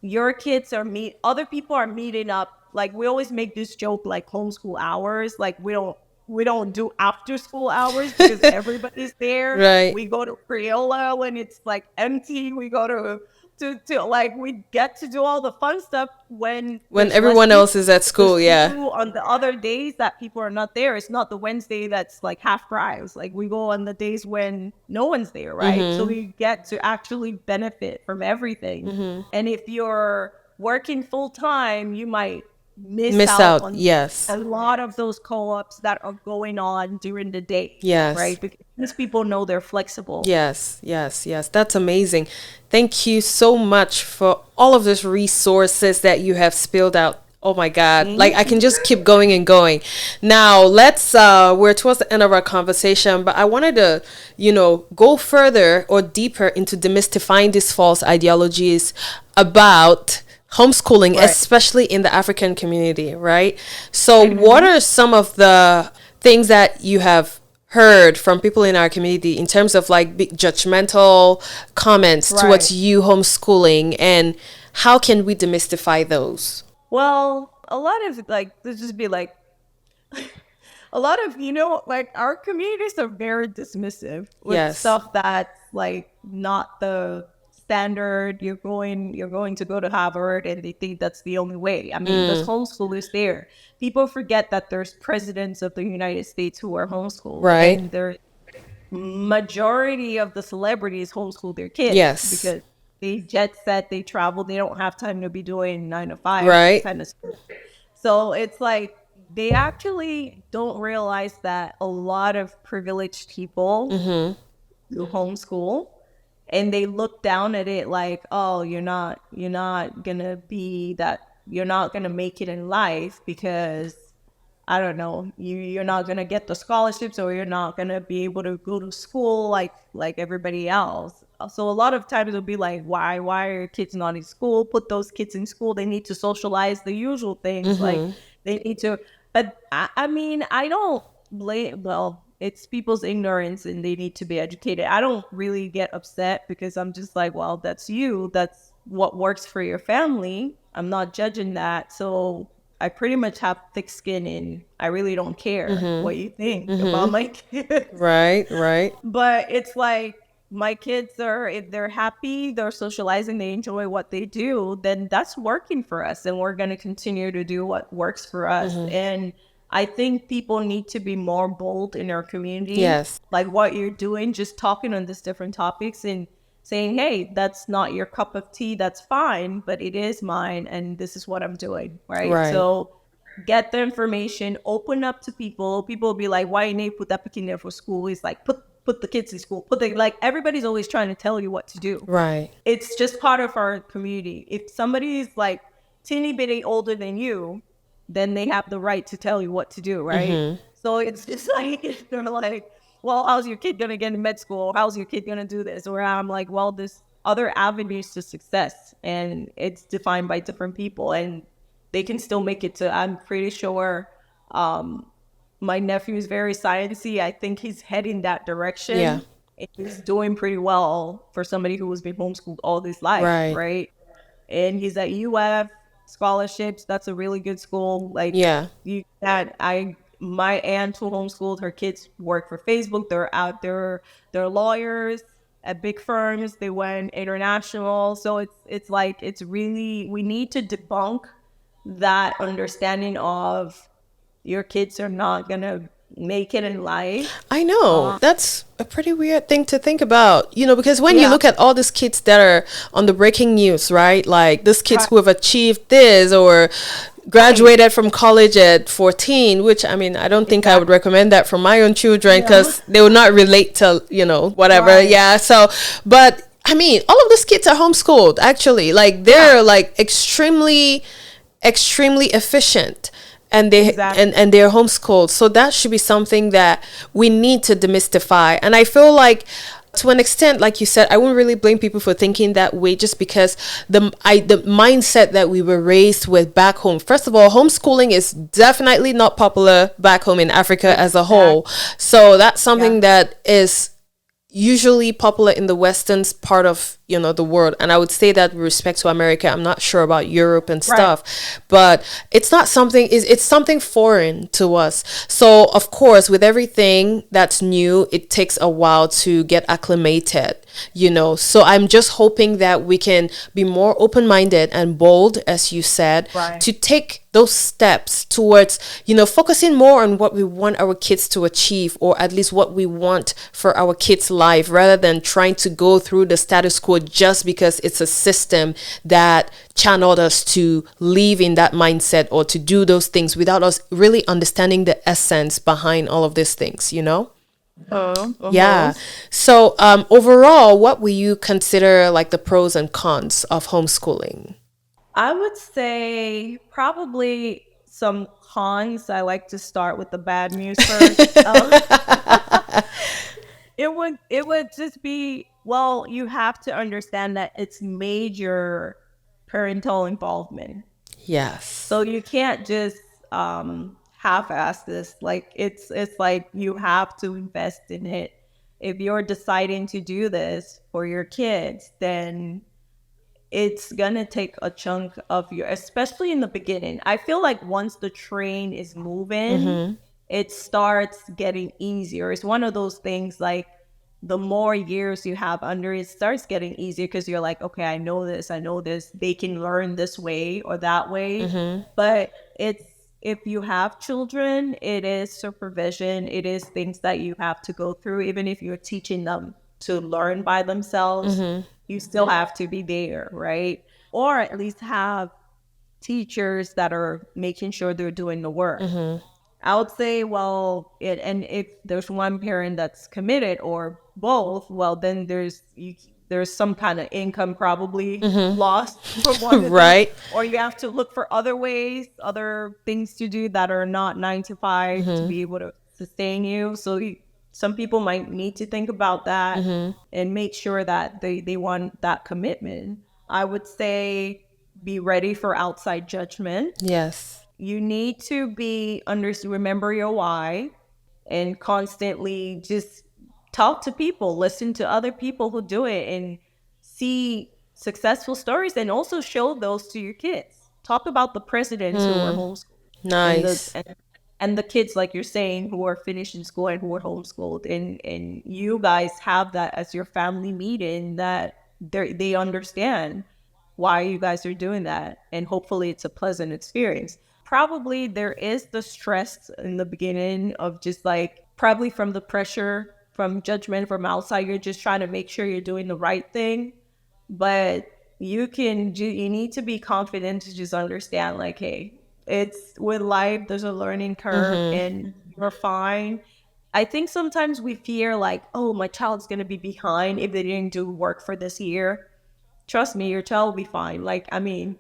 your kids are other people are meeting up. Like, we always make this joke, like homeschool hours, like we don't do after school hours because everybody's there. Right. We go to Crayola when it's like empty. We go to like, we get to do all the fun stuff when When there's less everyone people else is at to school, yeah. do. On the other days that people are not there, it's not the Wednesday that's like half price. Like, we go on the days when no one's there, right? So we get to actually benefit from everything. And if you're working full time, you might miss Miss out out, on yes. a lot of those co-ops that are going on during the day, Yes. right? Because these people know they're flexible. Yes, yes, yes. That's amazing. Thank you so much for all of those resources that you have spilled out. Oh my God. Like, I can just keep going and going. Now, we're towards the end of our conversation, but I wanted to, go further or deeper into demystifying these false ideologies about homeschooling, Right. especially in the African community, right? So, what are some of the things that you have heard from people in our community in terms of like big judgmental comments towards Right. you homeschooling, and how can we demystify those? Well, a lot of like, let's just be like, a lot of, like, our communities are very dismissive with Yes. stuff that's like not the standard. You're going to go to Harvard, and they think that's the only way. I mean, there's homeschoolers there. People forget that there's presidents of the United States who are homeschooled, Right. and the majority of the celebrities homeschool their kids Yes. because they jet set, they travel, they don't have time to be doing 9 to 5 Right. kind of stuff. So it's like, they actually don't realize that a lot of privileged people who homeschool, and they look down at it like, oh, you're not gonna be that, you're not gonna make it in life because, I don't know, you're not gonna get the scholarships, or you're not gonna be able to go to school like everybody else. So a lot of times it'll be like, why are your kids not in school? Put those kids in school. They need to socialize, the usual things. Like, they need to. But I mean, I don't blame. Well, it's people's ignorance, and they need to be educated. I don't really get upset, because I'm just like, well, that's you. That's what works for your family. I'm not judging that. So I pretty much have thick skin, and I really don't care what you think about my kids. Right. Right. But it's like, my kids are, if they're happy, they're socializing, they enjoy what they do, then that's working for us. And we're going to continue to do what works for us. And I think people need to be more bold in our community. Yes. Like what you're doing, just talking on these different topics and saying, hey, that's not your cup of tea, that's fine, but it is mine, and this is what I'm doing, right? Right. So get the information, open up to people. People will be like, why you need to put that kid in there for school? It's like, put the kids in school. Like, everybody's always trying to tell you what to do. Right. It's just part of our community. If somebody is like teeny bitty older than you, then they have the right to tell you what to do, right? So it's just like, they're like, well, how's your kid gonna get in med school? How's your kid gonna do this? Or I'm like, well, there's other avenues to success, and it's defined by different people, and they can still make it to, I'm pretty sure, my nephew is very sciencey. I think he's heading that direction. Yeah. And he's doing pretty well for somebody who has been homeschooled all his life, Right. right? And he's at UF scholarships. That's a really good school. Like, Yeah. my aunt who homeschooled her kids work for Facebook. They're out there. They're lawyers at big firms. They went international. So it's like, it's really, we need to debunk that understanding of your kids are not gonna make it in life. I know. That's a pretty weird thing to think about, because when you Yeah. look at all these kids that are on the breaking news, right? Like these kids Right. who have achieved this or graduated from college at 14, which I mean, I don't think I would recommend that for my own children because they will not relate to, whatever. Right. Yeah. So, but I mean, all of these kids are homeschooled actually. Like they're like extremely, extremely efficient. and they Exactly. and they're homeschooled. So that should be something that we need to demystify. And I feel like to an extent, like you said, I wouldn't really blame people for thinking that way, just because the mindset that we were raised with back home. First of all, homeschooling is definitely not popular back home in Africa as a whole. Exactly. So that's Yeah. something that is usually popular in the western part of the world. And I would say that with respect to America, I'm not sure about Europe and Right. stuff, but it's not something is it's something foreign to us. So of course, with everything that's new, it takes a while to get acclimated. So I'm just hoping that we can be more open-minded and bold, as you said, Right. to take those steps towards focusing more on what we want our kids to achieve, or at least what we want for our kids life, rather than trying to go through the status quo just because it's a system that channeled us to live in that mindset or to do those things without us really understanding the essence behind all of these things. Oh, Yeah. almost. So overall, what will you consider like the pros and cons of homeschooling? I would say probably some cons. I like to start with the bad news first. It would just be, well, you have to understand that it's major parental involvement. So Yes. you can't just half-ass this. Like it's like you have to invest in it. If you're deciding to do this for your kids, then it's gonna take a chunk of your, especially in the beginning. I feel like once the train is moving, Mm-hmm. it starts getting easier. It's one of those things like the more years you have under it starts getting easier because you're like, okay, I know this. They can learn this way or that way. Mm-hmm. But it's if you have children, it is supervision. It is things that you have to go through, even if you're teaching them to learn by themselves, Mm-hmm. you still have to be there, right? Or at least have teachers that are making sure they're doing the work. Mm-hmm. I would say, well, and if there's one parent that's committed or both, well, then there's some kind of income probably lost from one of them, Right. or you have to look for other ways, other things to do that are not 9 to 5 to Mm-hmm. be able to sustain you. So some people might need to think about that Mm-hmm. and make sure that they want that commitment. I would say be ready for outside judgment. Yes. You need to remember your why and constantly just talk to people, listen to other people who do it and see successful stories and also show those to your kids. Talk about the presidents who were Hmm. homeschooled and Nice. and the kids like you're saying who are finishing school and who are homeschooled, and you guys have that as your family meeting that they understand why you guys are doing that, and hopefully it's a pleasant experience. Probably there is the stress in the beginning of just like probably from the pressure from judgment from outside. You're just trying to make sure you're doing the right thing, but you need to be confident to just understand like, hey, it's with life, there's a learning curve Mm-hmm. and you're fine. I think sometimes we fear like, oh, my child's going to be behind if they didn't do work for this year. Trust me, your child will be fine. Like, I mean,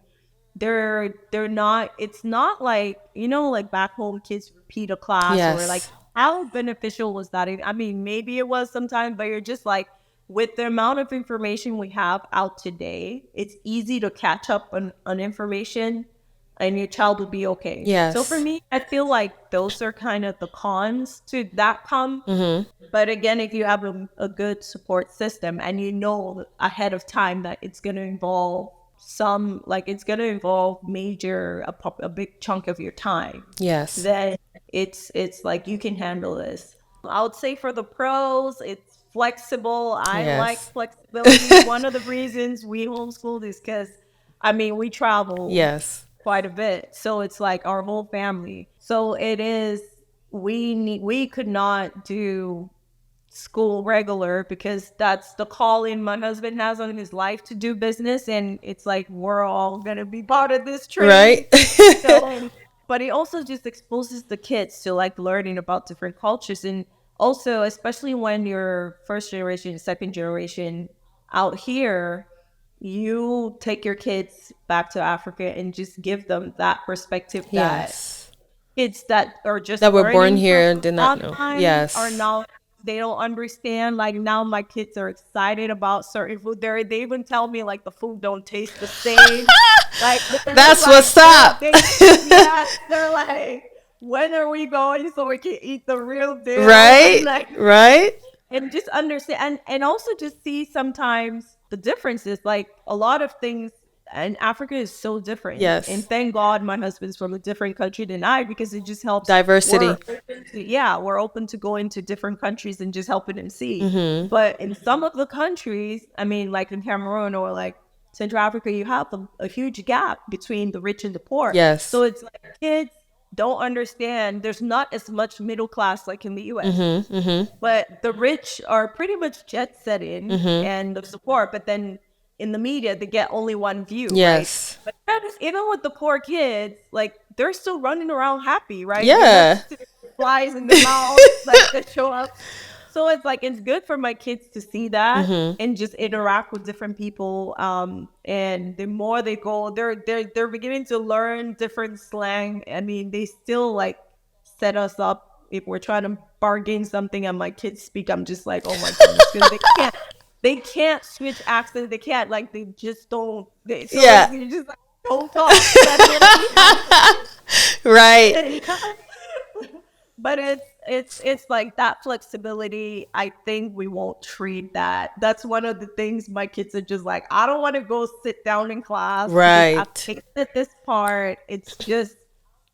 they're not, it's not like, like back home kids repeat a class or like Yes. how beneficial was that? I mean, maybe it was sometimes, but you're just like, with the amount of information we have out today, it's easy to catch up on information and your child will be okay. So for Yes. me, I feel like those are kind of the cons to that come. Mm-hmm. But again, if you have a good support system and you know ahead of time that it's going to involve it's going to involve a big chunk of your time, Yes. then it's like you can handle this. I would say for the pros, it's flexible. I like Yes. flexibility. One of the reasons we homeschooled is because, I mean, we travel Yes. quite a bit. So it's like our whole family. So it is, we could not do school regular because that's the calling my husband has on his life to do business. And it's like, we're all going to be part of this train. Right. So, but it also just exposes the kids to like learning about different cultures. And also, especially when you're first generation, second generation out here, you take your kids back to Africa and just give them that perspective that Yes. kids that are just That were born learning from here did not know. online are Yes. now, they don't understand. Like now my kids are excited about certain food. They even tell me like the food don't taste the same. Like they're That's like what's up. yeah, they're like, when are we going so we can eat the real deal? Right? Like, Right? and just understand, and also just see sometimes the differences, like a lot of things. And Africa is so different, and Yes. thank God my husband's from a different country than I, because it just helps. Diversity. We're open to, yeah, we're open to going to different countries and just helping him see. Mm-hmm. But in some of the countries, I mean, like in Cameroon or like Central Africa, you have a huge gap between the rich and the poor. Yes. So it's like kids don't understand, there's not as much middle class like in the US. Mm-hmm. Mm-hmm. But the rich are pretty much jet setting Mm-hmm. and the support, but then in the media they get only one view, right? Yes. But even with the poor kids, like they're still running around happy, right? They're not Yeah. just flies in the mouth like that show up. So it's like it's good for my kids to see that Mm-hmm. and just interact with different people. And the more they go, they're beginning to learn different slang. I mean, they still like set us up if we're trying to bargain something and my kids speak. I'm just like, oh my goodness, because they can't switch accents. They can't, like, they just don't. So Yeah. it's you just like don't talk. That's what it Right. is. But it's like that flexibility. I think we won't treat that. That's one of the things my kids are just like, I don't want to go sit down in class because I've Right. tasted this part. It's just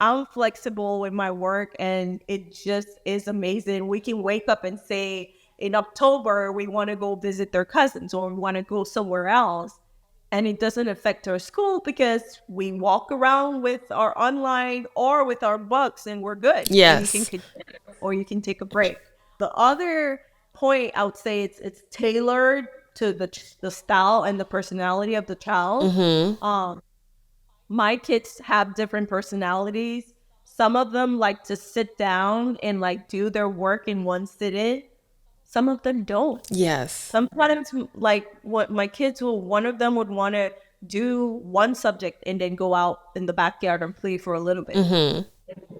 I'm flexible with my work, and it just is amazing. We can wake up and say in October we want to go visit their cousins or we want to go somewhere else, and it doesn't affect our school because we walk around with our online or with our books and we're good, and you can Yes. continue or you can take a break. The other point I would say, it's tailored to the style and the personality of the child. Mm-hmm. My kids have different personalities. Some of them like to sit down and like do their work in one sitting. Some of them don't. Yes. Sometimes, like what my kids will, one of them would want to do one subject and then go out in the backyard and play for a little bit, Mm-hmm.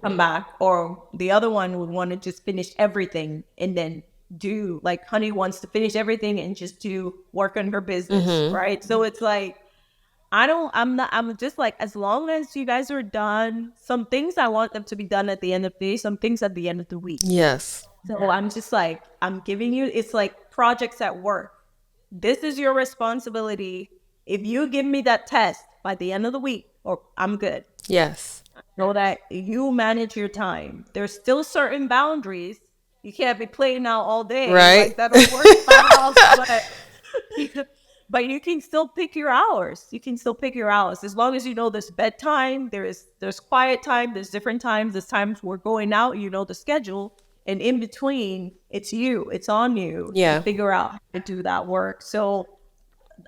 come back. Or the other one would want to just finish everything and then do, like Honey wants to finish everything and just do work on her business, Mm-hmm. right? So it's like, I'm just like, as long as you guys are done, some things I want them to be done at the end of the day, some things at the end of the week. Yes. So I'm just like, I'm giving you, it's like projects at work. This is your responsibility. If you give me that test by the end of the week, or I'm good. Yes. Know that you manage your time. There's still certain boundaries. You can't be playing out all day. Right. Like that don't work in my house, but you can still pick your hours. You can still pick your hours as long as you know there's bedtime, there's quiet time, there's different times, there's times we're going out, you know the schedule, and in between, it's on you to Yeah. figure out how to do that work. So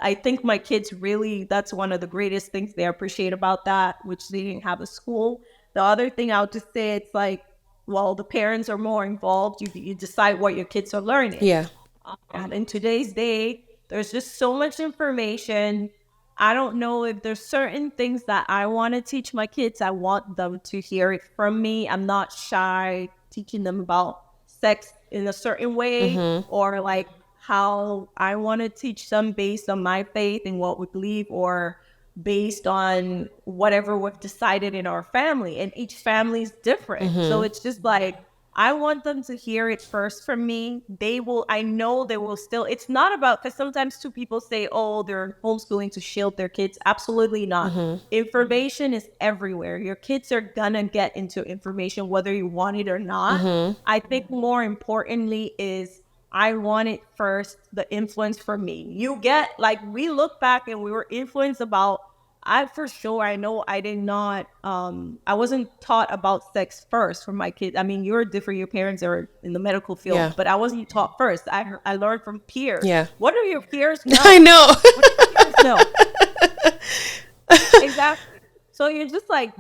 I think my kids really, that's one of the greatest things they appreciate about that, which they didn't have a school. The other thing I'll just say, it's like, well, the parents are more involved. You decide what your kids are learning. Yeah. In today's day, there's just so much information. I don't know if there's certain things that I want to teach my kids. I want them to hear it from me. I'm not shy teaching them about sex in a certain way, Mm-hmm. or like how I want to teach them based on my faith and what we believe, or based on whatever we've decided in our family. And each family is different. So Mm-hmm. it's just like, I want them to hear it first from me. I know they will still, it's not about, because sometimes two people say, oh, they're homeschooling to shield their kids. Absolutely not. Mm-hmm. Information is everywhere. Your kids are gonna get into information whether you want it or not. Mm-hmm. I think more importantly is, I want it first, the influence from me. You get, like, we look back and we were influenced about, for sure, I know I did not, I wasn't taught about sex first from my kids. I mean, you're different, your parents are in the medical field, Yeah. but I wasn't taught first. I learned from peers. Yeah. What do your peers know? I know. What do your peers know? Exactly. So you're just like,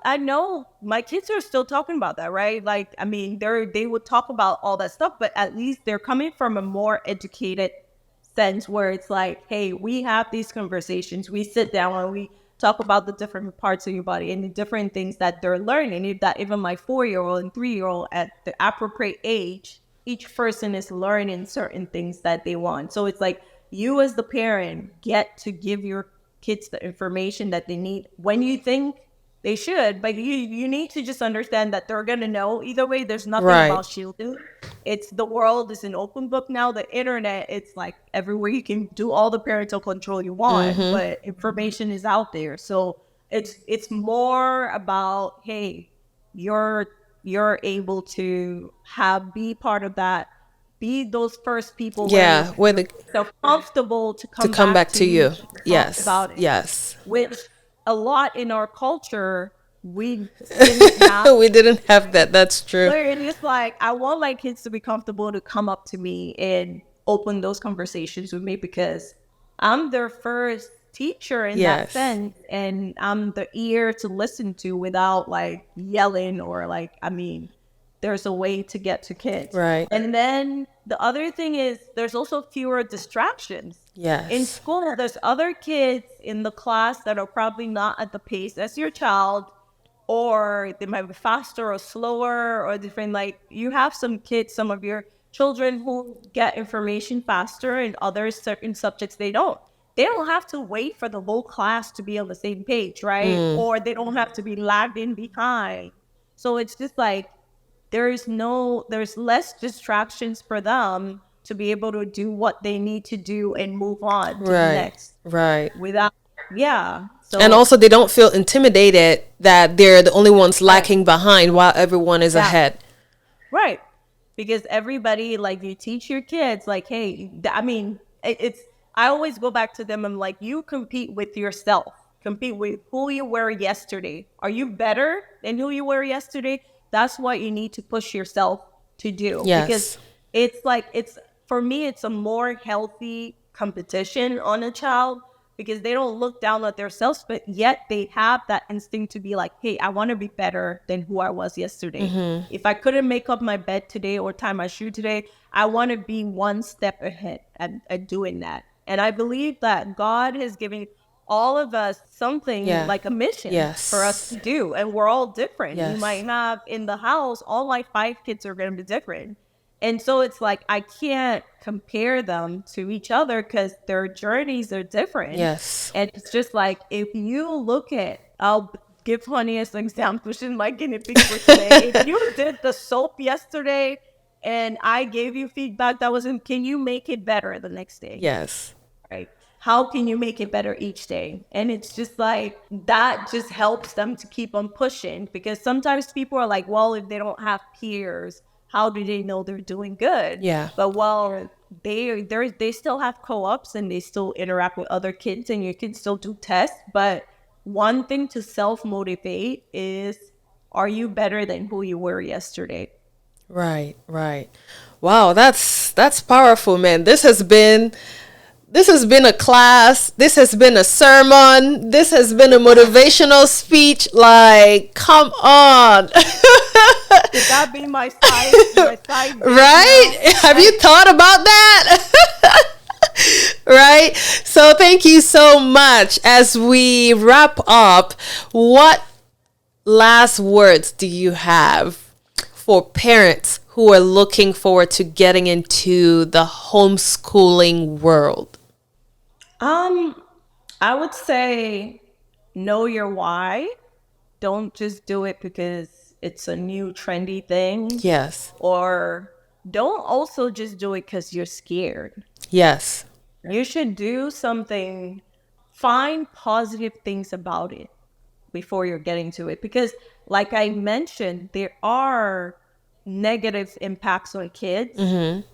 I know my kids are still talking about that, right? Like, I mean, they would talk about all that stuff, but at least they're coming from a more educated sense where it's like, hey, we have these conversations, we sit down and we talk about the different parts of your body and the different things that they're learning. If that even my 4-year-old and 3-year-old at the appropriate age, each person is learning certain things that they want. So it's like you as the parent get to give your kids the information that they need when you think they should, but you need to just understand that they're gonna know either way. There's nothing Right. about shielding. It's the world is an open book now. The internet, it's like everywhere you can do all the parental control you want, but information is out there. So it's more about, hey, you're you're able to be part of that, be those first people where Yeah, where you're the so comfortable to to come come back back to to you you. to talk Yes. about it, Yes. which a lot in our culture we didn't have. We didn't have that. That's true. Where it's like I want my kids to be comfortable to come up to me and open those conversations with me because I'm their first teacher in that Yes. sense, and I'm the ear to listen to without like yelling or like, I mean, there's a way to get to kids. Right. And then the other thing is there's also fewer distractions. In Yes. school, there's other kids in the class that are probably not at the pace as your child, or they might be faster or slower or different. Like you have some kids, some of your children who get information faster, and other certain subjects they don't. They don't have to wait for the whole class to be on the same page, right? Or they don't have to be lagging behind. So it's just like there's less distractions for them to be able to do what they need to do and move on to the Right. next Right. without, yeah. And So also, they don't feel intimidated that they're the only ones right. lacking behind while everyone is Yeah. ahead. Right. Because everybody, like, you teach your kids, like, hey, I mean, I always go back to them. I'm like, you compete with yourself, compete with who you were yesterday. Are you better than who you were yesterday? That's what you need to push yourself to do. Because Yes. it's like, for me, it's a more healthy competition on a child because they don't look down at themselves, but yet they have that instinct to be like, hey, I want to be better than who I was yesterday. If I couldn't make up my bed today or tie my shoe today, I want to be one step ahead at doing that. And I believe that God has given all of us something Yeah. like a mission for us Yes. to do. And we're all different. You Yes. might have in the house, all my 5 kids are going to be different. And so it's like I can't compare them to each other because their journeys are different. Yes. And it's just like if you look at, I'll give Honey as an example. She's my guinea pig for today. If you did the soap yesterday and I gave you feedback that wasn't, can you make it better the next day? Yes. Right? How can you make it better each day? And it's just like that just helps them to keep on pushing because sometimes people are like, well, if they don't have peers, how do they know they're doing good? Yeah. But well, they still have co-ops and they still interact with other kids and your kids still do tests. But one thing to self-motivate is, are you better than who you were yesterday? Right. Right. Wow, that's powerful, man. This has been a class. This has been a sermon. This has been a motivational speech. Like, come on. Could that be my side Right? now? Have you thought about that? Right? So, thank you so much. As we wrap up, what last words do you have for parents who are looking forward to getting into the homeschooling world? Um, I would say know your why. Don't just do it because it's a new trendy thing, Yes. or don't also just do it because you're scared. Yes. You should do something, find positive things about it before you're getting to it. Because, like I mentioned, there are negative impacts on kids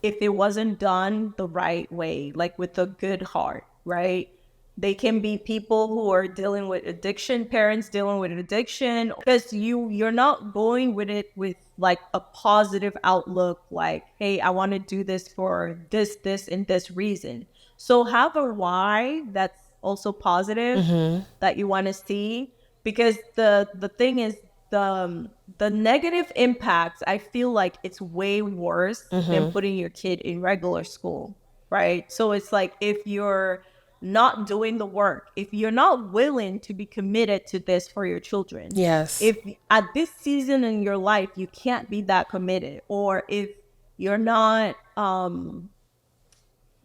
if it wasn't done the right way, like with a good heart, right? They can be people who are dealing with addiction, parents dealing with addiction, because you're not going with it with like a positive outlook, like, hey, I want to do this for this, and this reason. So have a why that's also positive that you want to see, because the thing is the negative impacts, I feel like it's way worse than putting your kid in regular school, right? So it's like if you're not doing the work, if you're not willing to be committed to this for your children, yes, if at this season in your life you can't be that committed, or if you're not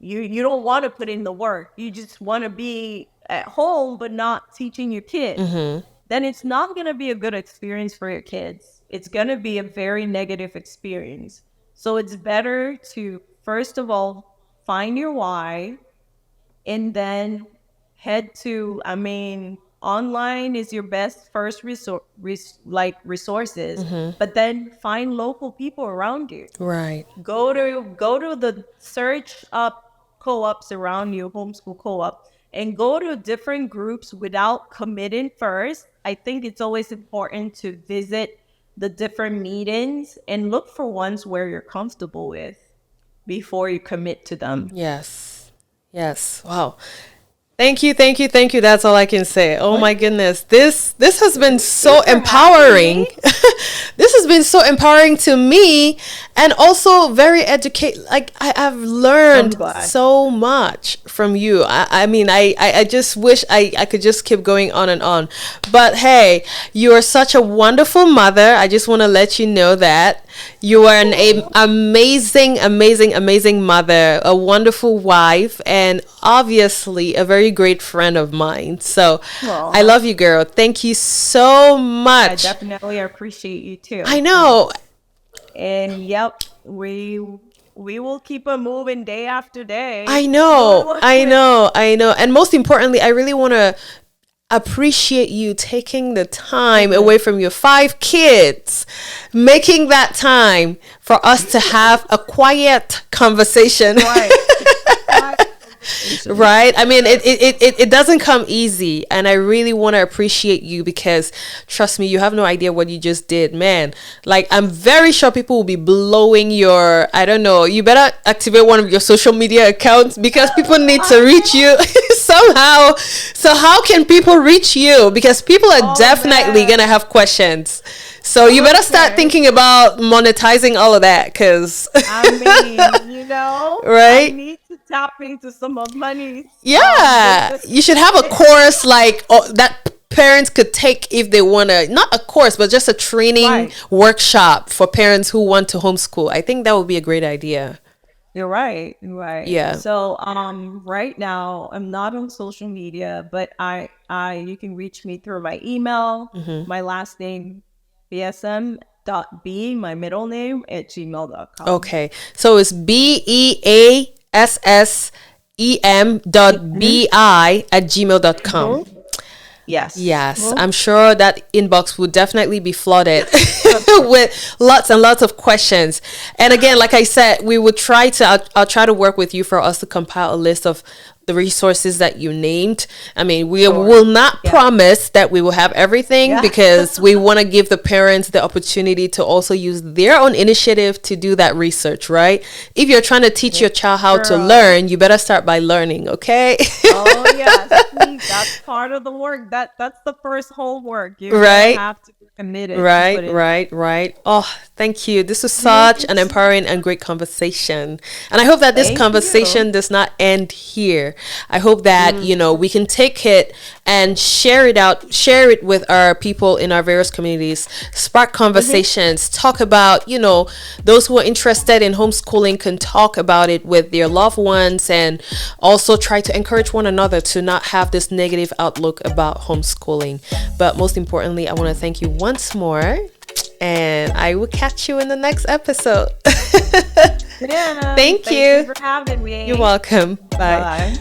you don't want to put in the work, you just want to be at home but not teaching your kids, then it's not going to be a good experience for your kids. It's going to be a very negative experience. So it's better to, first of all, find your why, and then head to, I mean, online is your best first resources, but then find local people around you. right. Go to the search up co-ops around you, homeschool co-op, and go to different groups without committing first. I think it's always important to visit the different meetings and look for ones where you're comfortable with before you commit to them. Yes. Yes. Wow. Thank you, thank you, thank you. That's all I can say. Oh my goodness. This has been so empowering. This has been so empowering to me, and also very like I've learned so much from you. I mean, I just wish I could just keep going on and on. But hey, you are such a wonderful mother. I just want to let you know that you are an amazing, amazing, amazing mother, a wonderful wife, and obviously a very great friend of mine. So I love you, girl. Thank you so much. I definitely appreciate you too. I know. And yep, we will keep on moving day after day. I know. And most importantly, I really want to appreciate you taking the time away from your 5 kids, making that time for us to have a quiet conversation. Right. Right? I mean, it doesn't come easy, and I really want to appreciate you, because trust me, you have no idea what you just did, man. Like, I'm very sure people will be blowing your, I don't know, you better activate one of your social media accounts, because people need to reach you somehow. So how can people reach you? Because people are definitely gonna have questions. So you better start thinking about monetizing all of that, because I mean, you know, right? I need to tap into some of money. Yeah, you should have a course like that parents could take if they want to, not a course, but just a training workshop for parents who want to homeschool. I think that would be a great idea. You're right. Yeah. So right now I'm not on social media, but you can reach me through my email, my last name, Beassem.bi, my middle name, at gmail.com. Okay. So it's BEASSEM.BI at gmail.com. Yes. I'm sure that inbox would definitely be flooded with lots and lots of questions. And again, like I said, we would I'll try to work with you for us to compile a list of the resources that you named. I mean, we will not promise that we will have everything, because we want to give the parents the opportunity to also use their own initiative to do that research, right? If you're trying to teach your child how to learn, you better start by learning, okay? Oh, yes. That's part of the work. That's the first homework. You have to be committed. Right. Oh, thank you. This was such an empowering and great conversation. And I hope that this conversation does not end here. I hope that, we can take it and share it with our people in our various communities, spark conversations, talk about, those who are interested in homeschooling can talk about it with their loved ones, and also try to encourage one another to not have this negative outlook about homeschooling. But most importantly, I want to thank you once more, and I will catch you in the next episode. Yeah, Thank you for having me. You're welcome. Bye.